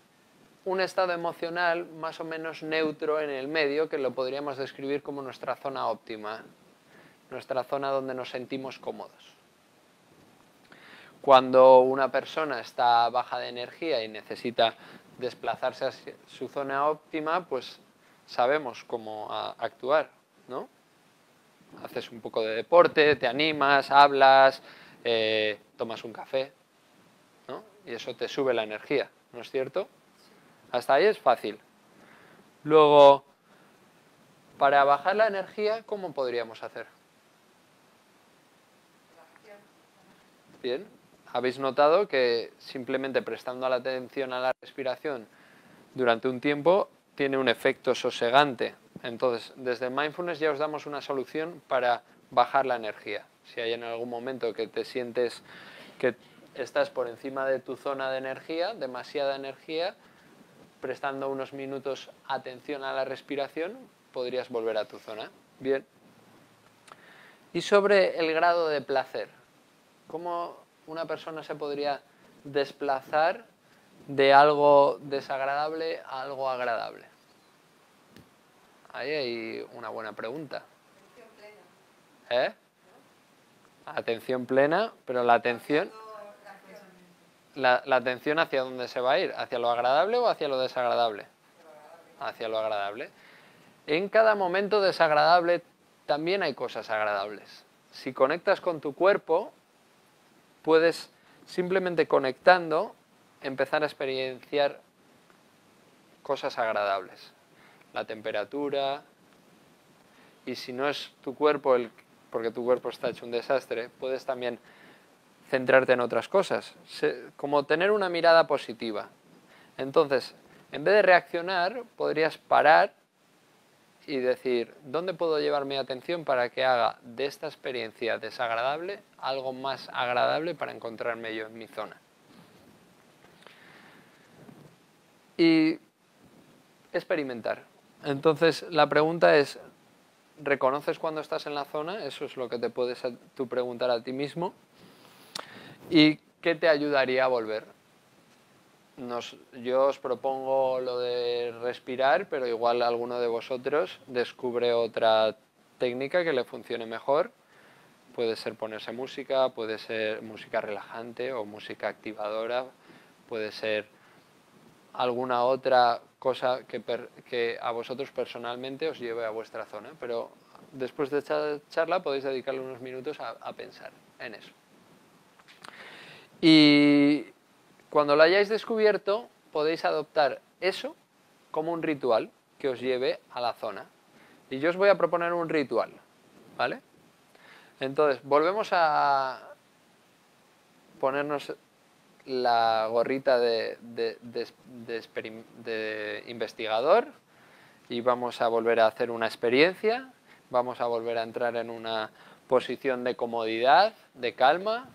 un estado emocional más o menos neutro en el medio, que lo podríamos describir como nuestra zona óptima, nuestra zona donde nos sentimos cómodos. Cuando una persona está baja de energía y necesita desplazarse a su zona óptima, pues sabemos cómo actuar, ¿no? Haces un poco de deporte, te animas, hablas, tomas un café, ¿no? Y eso te sube la energía, ¿no es cierto? Hasta ahí es fácil. Luego, para bajar la energía, ¿cómo podríamos hacer? Bien, habéis notado que simplemente prestando la atención a la respiración durante un tiempo tiene un efecto sosegante. Entonces, desde Mindfulness ya os damos una solución para bajar la energía. Si hay en algún momento que te sientes que estás por encima de tu zona de energía, demasiada energía, prestando unos minutos atención a la respiración, podrías volver a tu zona. Bien. Y sobre el grado de placer, ¿cómo una persona se podría desplazar de algo desagradable a algo agradable? Ahí hay una buena pregunta. ¿Eh? Atención plena, pero la atención hacia dónde se va a ir, ¿hacia lo agradable o hacia lo desagradable? Hacia lo agradable. En cada momento desagradable también hay cosas agradables. Si conectas con tu cuerpo, puedes simplemente conectando empezar a experienciar cosas agradables. La temperatura, y si no es tu cuerpo, porque tu cuerpo está hecho un desastre, puedes también centrarte en otras cosas, como tener una mirada positiva. Entonces, en vez de reaccionar, podrías parar y decir, ¿dónde puedo llevar mi atención para que haga de esta experiencia desagradable algo más agradable para encontrarme yo en mi zona? Y experimentar. Entonces, la pregunta es, ¿reconoces cuando estás en la zona? Eso es lo que te puedes tú preguntar a ti mismo. ¿Y qué te ayudaría a volver? Yo os propongo lo de respirar, pero igual alguno de vosotros descubre otra técnica que le funcione mejor. Puede ser ponerse música, puede ser música relajante o música activadora, puede ser alguna otra cosa que a vosotros personalmente os lleve a vuestra zona. Pero después de esta charla podéis dedicarle unos minutos a pensar en eso. Y cuando lo hayáis descubierto, podéis adoptar eso como un ritual que os lleve a la zona. Y yo os voy a proponer un ritual, ¿vale? Entonces, volvemos a ponernos la gorrita de investigador y vamos a volver a hacer una experiencia, vamos a volver a entrar en una posición de comodidad, de calma,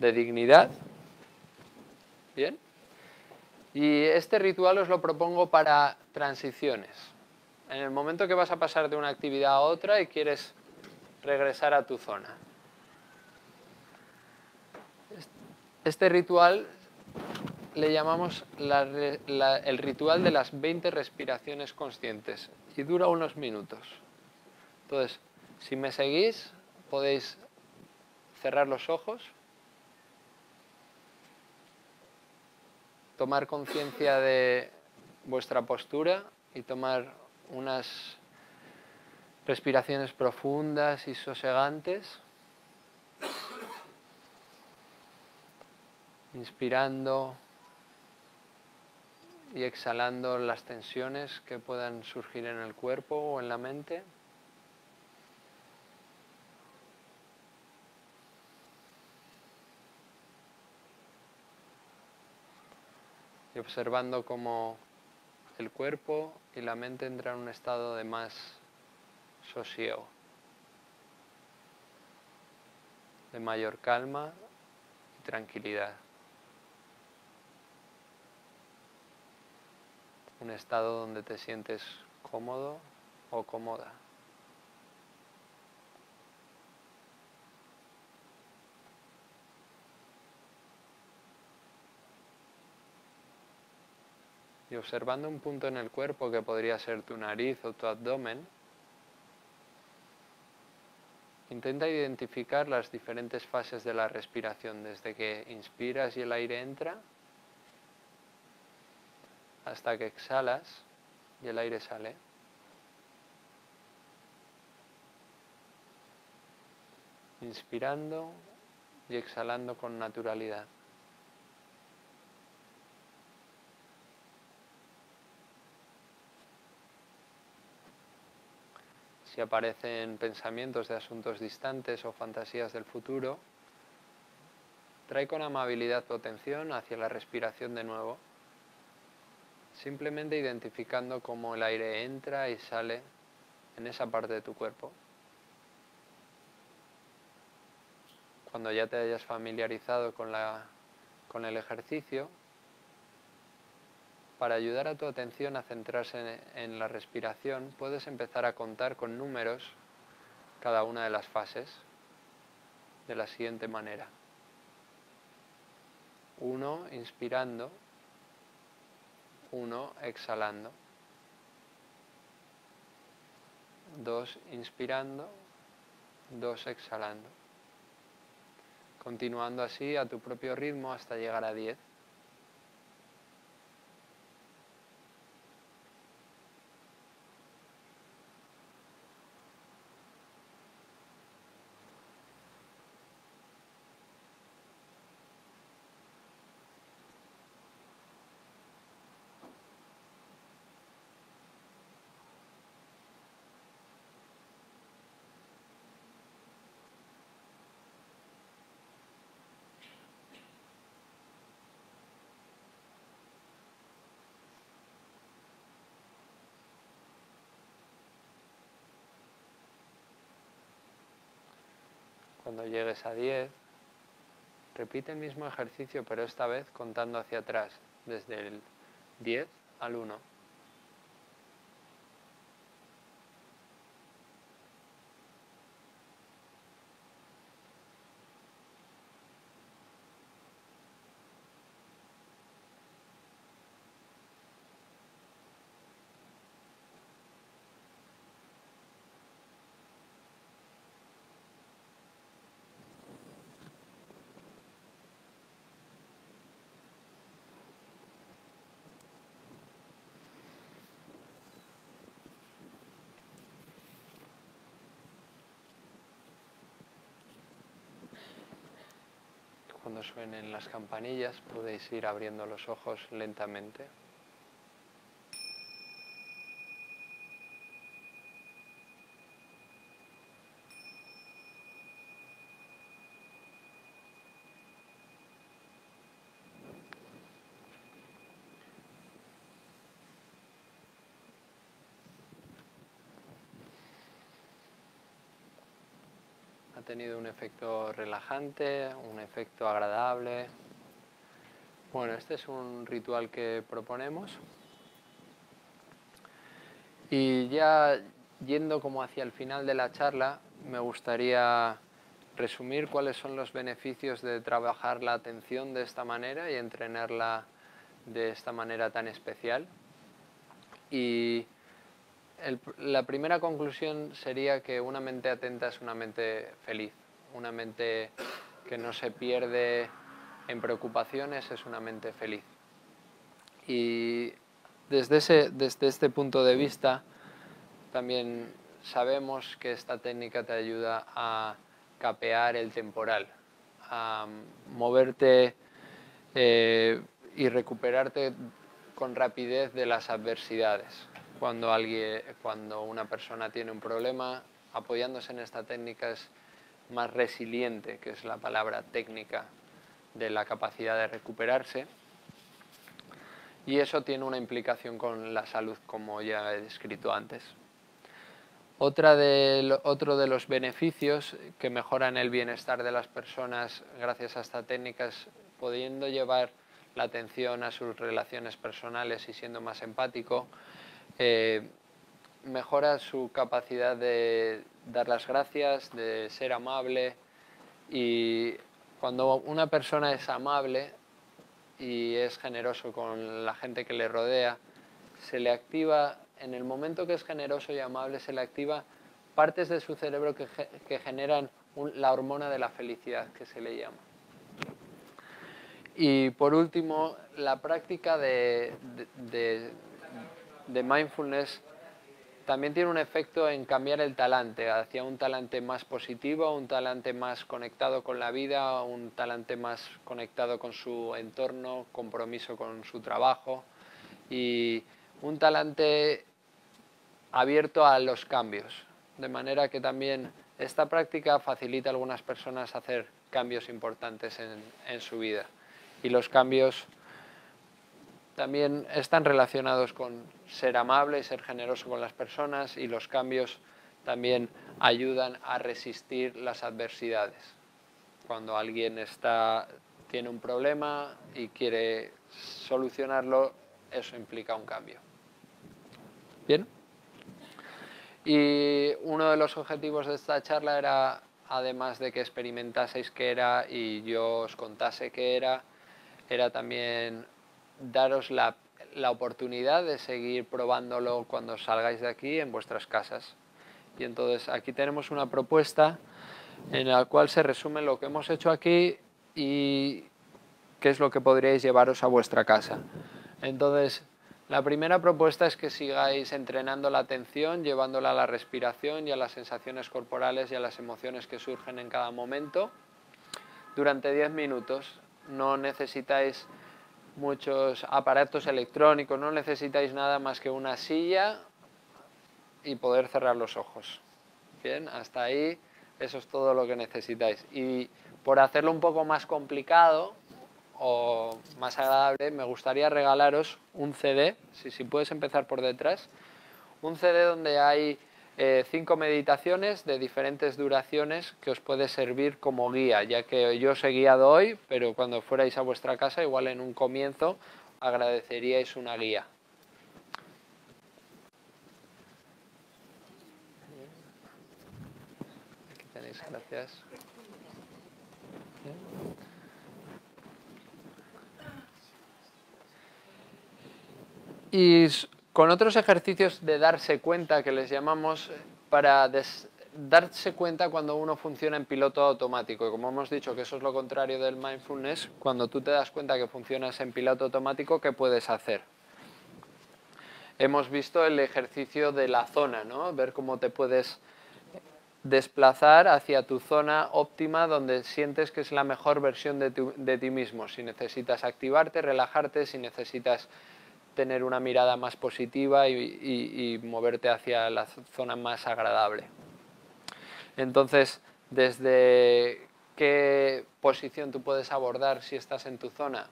de dignidad. ¿Bien? Y este ritual os lo propongo para transiciones. En el momento que vas a pasar de una actividad a otra y quieres regresar a tu zona. Este ritual le llamamos el ritual de las 20 respiraciones conscientes y dura unos minutos. Entonces, si me seguís, podéis cerrar los ojos, tomar conciencia de vuestra postura y tomar unas respiraciones profundas y sosegantes. Inspirando y exhalando las tensiones que puedan surgir en el cuerpo o en la mente. Y observando cómo el cuerpo y la mente entran en un estado de más sosiego, de mayor calma y tranquilidad. Un estado donde te sientes cómodo o cómoda. Y observando un punto en el cuerpo que podría ser tu nariz o tu abdomen, intenta identificar las diferentes fases de la respiración, desde que inspiras y el aire entra, hasta que exhalas y el aire sale. Inspirando y exhalando con naturalidad. Si aparecen pensamientos de asuntos distantes o fantasías del futuro, trae con amabilidad tu atención hacia la respiración de nuevo, simplemente identificando cómo el aire entra y sale en esa parte de tu cuerpo. Cuando ya te hayas familiarizado con el ejercicio, para ayudar a tu atención a centrarse en la respiración, puedes empezar a contar con números cada una de las fases de la siguiente manera. 1 inspirando, 1 exhalando, 2 inspirando, 2 exhalando. Continuando así a tu propio ritmo hasta llegar a 10. Cuando llegues a 10, repite el mismo ejercicio, pero esta vez contando hacia atrás, desde el 10 al 1. Cuando suenen las campanillas podéis ir abriendo los ojos lentamente. Ha tenido un efecto relajante, un efecto agradable. Bueno, este es un ritual que proponemos. Y ya yendo como hacia el final de la charla, me gustaría resumir cuáles son los beneficios de trabajar la atención de esta manera y entrenarla de esta manera tan especial. Y la primera conclusión sería que una mente atenta es una mente feliz, una mente que no se pierde en preocupaciones, es una mente feliz. Y desde este punto de vista, también sabemos que esta técnica te ayuda a capear el temporal, a moverte y recuperarte con rapidez de las adversidades. Cuando una persona tiene un problema, apoyándose en esta técnica es más resiliente, que es la palabra técnica de la capacidad de recuperarse. Y eso tiene una implicación con la salud, como ya he descrito antes. Otro de los beneficios que mejoran el bienestar de las personas gracias a esta técnica es pudiendo llevar la atención a sus relaciones personales y siendo más empático, mejora su capacidad de dar las gracias, de ser amable. Y cuando una persona es amable y es generoso con la gente que le rodea, se le activa, en el momento que es generoso y amable, se le activa partes de su cerebro que generan la hormona de la felicidad, que se le llama. Y por último, la práctica de mindfulness también tiene un efecto en cambiar el talante hacia un talante más positivo, un talante más conectado con la vida, un talante más conectado con su entorno, compromiso con su trabajo y un talante abierto a los cambios. De manera que también esta práctica facilita a algunas personas hacer cambios importantes en su vida. Y los cambios también están relacionados con ser amable y ser generoso con las personas, y los cambios también ayudan a resistir las adversidades. Cuando alguien tiene un problema y quiere solucionarlo, eso implica un cambio. ¿Bien? Y uno de los objetivos de esta charla era, además de que experimentaseis qué era y yo os contase qué era también daros la oportunidad de seguir probándolo cuando salgáis de aquí en vuestras casas. Y entonces aquí tenemos una propuesta en la cual se resume lo que hemos hecho aquí y qué es lo que podríais llevaros a vuestra casa. Entonces, la primera propuesta es que sigáis entrenando la atención, llevándola a la respiración y a las sensaciones corporales y a las emociones que surgen en cada momento durante 10 minutos. No necesitáis muchos aparatos electrónicos, no necesitáis nada más que una silla y poder cerrar los ojos. Bien, hasta ahí eso es todo lo que necesitáis. Y por hacerlo un poco más complicado o más agradable, me gustaría regalaros un CD, si puedes empezar por detrás, un CD donde hay 5 meditaciones de diferentes duraciones que os puede servir como guía, ya que yo os he guiado hoy, pero cuando fuerais a vuestra casa, igual en un comienzo, agradeceríais una guía. Aquí tenéis, gracias. Y con otros ejercicios de darse cuenta, que les llamamos, para darse cuenta cuando uno funciona en piloto automático. Y como hemos dicho que eso es lo contrario del mindfulness, cuando tú te das cuenta que funcionas en piloto automático, ¿qué puedes hacer? Hemos visto el ejercicio de la zona, ¿no? Ver cómo te puedes desplazar hacia tu zona óptima donde sientes que es la mejor versión de ti mismo. Si necesitas activarte, relajarte, si necesitas tener una mirada más positiva y moverte hacia la zona más agradable. Entonces, ¿desde qué posición tú puedes abordar si estás en tu zona?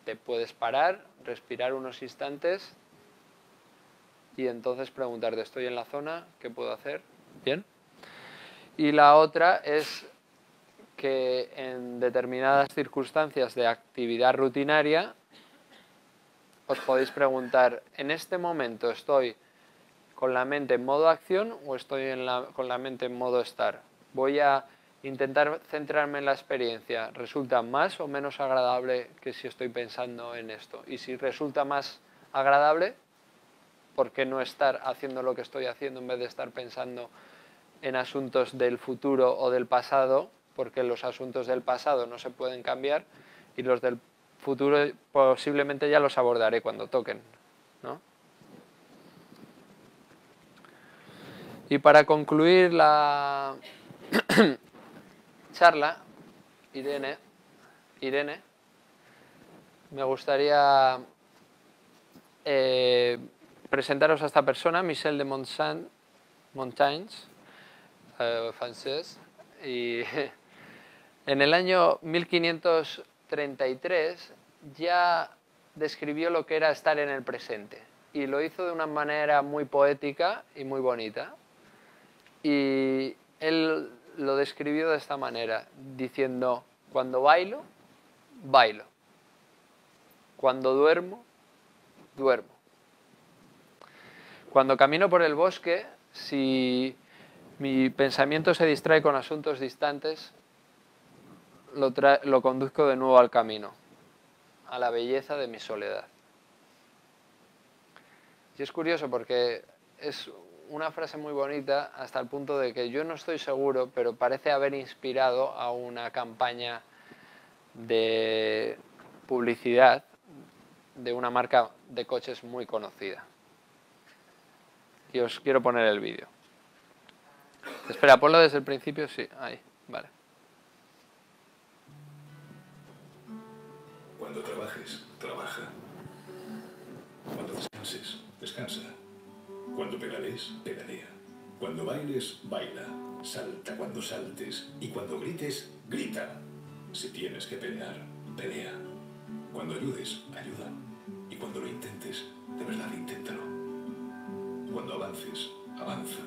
Te puedes parar, respirar unos instantes y entonces preguntarte, ¿estoy en la zona? ¿Qué puedo hacer? ¿Bien? Y la otra es que en determinadas circunstancias de actividad rutinaria os podéis preguntar, ¿en este momento estoy con la mente en modo acción o estoy con la mente en modo estar? Voy a intentar centrarme en la experiencia. ¿Resulta más o menos agradable que si estoy pensando en esto? Y si resulta más agradable, ¿por qué no estar haciendo lo que estoy haciendo en vez de estar pensando en asuntos del futuro o del pasado? Porque los asuntos del pasado no se pueden cambiar y los del futuro posiblemente ya los abordaré cuando toquen, ¿no? Y para concluir la charla, Irene, me gustaría presentaros a esta persona, Michel de Montaigne, francés, y en el año 1533 ya describió lo que era estar en el presente y lo hizo de una manera muy poética y muy bonita. Y él lo describió de esta manera, diciendo, cuando bailo, bailo. Cuando duermo, duermo. Cuando camino por el bosque, si mi pensamiento se distrae con asuntos distantes, lo conduzco de nuevo al camino, a la belleza de mi soledad. Y es curioso porque es una frase muy bonita hasta el punto de que yo no estoy seguro, pero parece haber inspirado a una campaña de publicidad de una marca de coches muy conocida. Y os quiero poner el vídeo. Espera, ponlo desde el principio, sí, ahí, vale. Cuando trabajes, trabaja. Cuando descanses, descansa. Cuando pedalees, pedalea. Cuando bailes, baila. Salta cuando saltes. Y cuando grites, grita. Si tienes que pelear, pelea. Cuando ayudes, ayuda. Y cuando lo intentes, de verdad inténtalo. Cuando avances, avanza.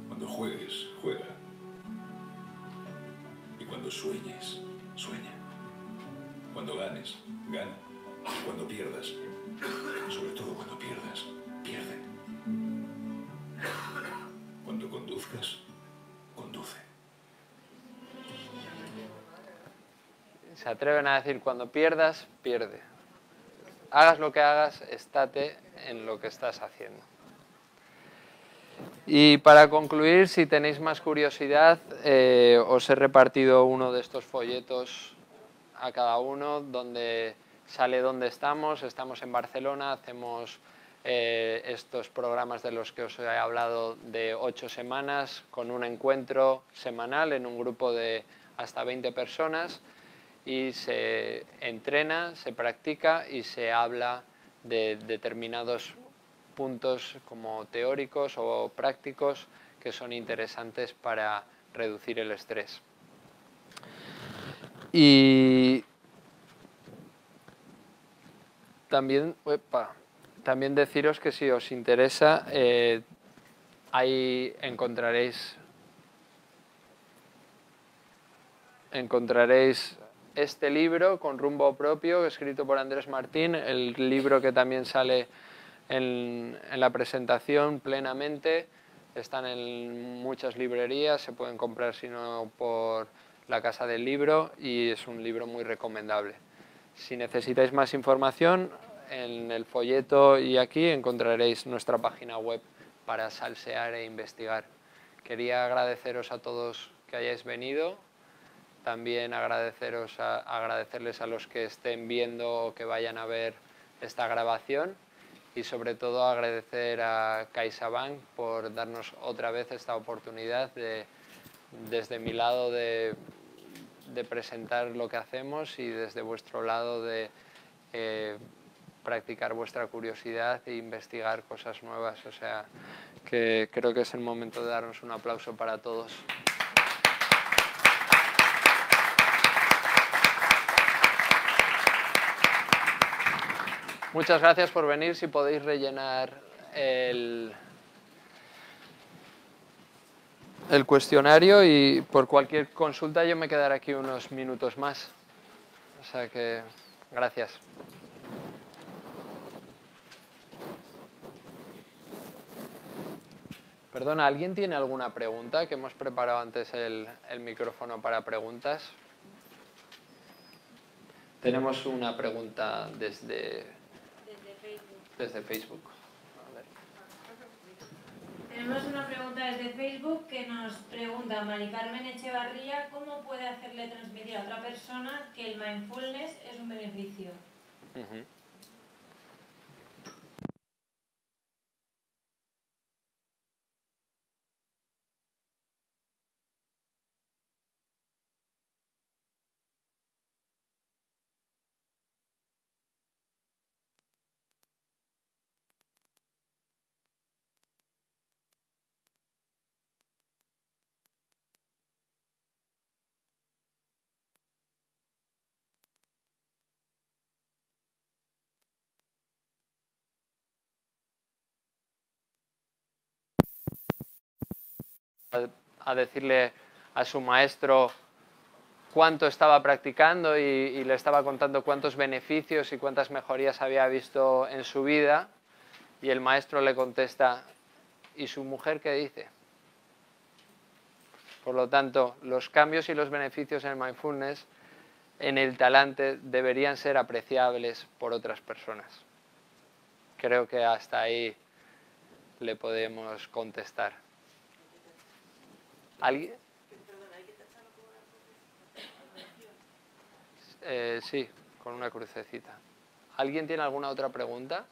Cuando juegues, juega. Y cuando sueñes, sueña. Cuando ganes, gana. Y cuando pierdas, sobre todo cuando pierdas, pierde. Cuando conduzcas, conduce. Se atreven a decir, cuando pierdas, pierde. Hagas lo que hagas, estate en lo que estás haciendo. Y para concluir, si tenéis más curiosidad, os he repartido uno de estos folletos a cada uno, donde sale dónde estamos. Estamos en Barcelona, hacemos estos programas de los que os he hablado de 8 semanas, con un encuentro semanal en un grupo de hasta 20 personas, y se entrena, se practica y se habla de determinados puntos como teóricos o prácticos que son interesantes para reducir el estrés. Y también deciros que si os interesa, ahí encontraréis este libro con rumbo propio, escrito por Andrés Martín, el libro que también sale en la presentación plenamente. Están en muchas librerías, se pueden comprar si no por la Casa del Libro, y es un libro muy recomendable. Si necesitáis más información, en el folleto y aquí encontraréis nuestra página web para salsear e investigar. Quería agradeceros a todos que hayáis venido, también agradecerles a los que estén viendo o que vayan a ver esta grabación, y sobre todo agradecer a CaixaBank por darnos otra vez esta oportunidad desde mi lado de presentar lo que hacemos, y desde vuestro lado de practicar vuestra curiosidad e investigar cosas nuevas. O sea, que creo que es el momento de darnos un aplauso para todos. Muchas gracias por venir. Si podéis rellenar el cuestionario y por cualquier consulta yo me quedaré aquí unos minutos más. O sea que, gracias. Perdona, ¿alguien tiene alguna pregunta? Que hemos preparado antes el micrófono para preguntas. Tenemos una pregunta desde Facebook. A ver. Tenemos una pregunta desde Facebook que nos pregunta Mari Carmen Echevarría: ¿cómo puede hacerle transmitir a otra persona que el mindfulness es un beneficio? A decirle a su maestro cuánto estaba practicando y le estaba contando cuántos beneficios y cuántas mejorías había visto en su vida, y el maestro le contesta: ¿y su mujer qué dice? Por lo tanto, los cambios y los beneficios en el mindfulness, en el talante, deberían ser apreciables por otras personas. Creo que hasta ahí le podemos contestar. ¿Alguien? Sí, con una crucecita. ¿Alguien tiene alguna otra pregunta?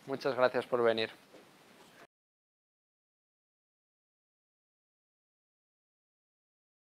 Muchas gracias por venir.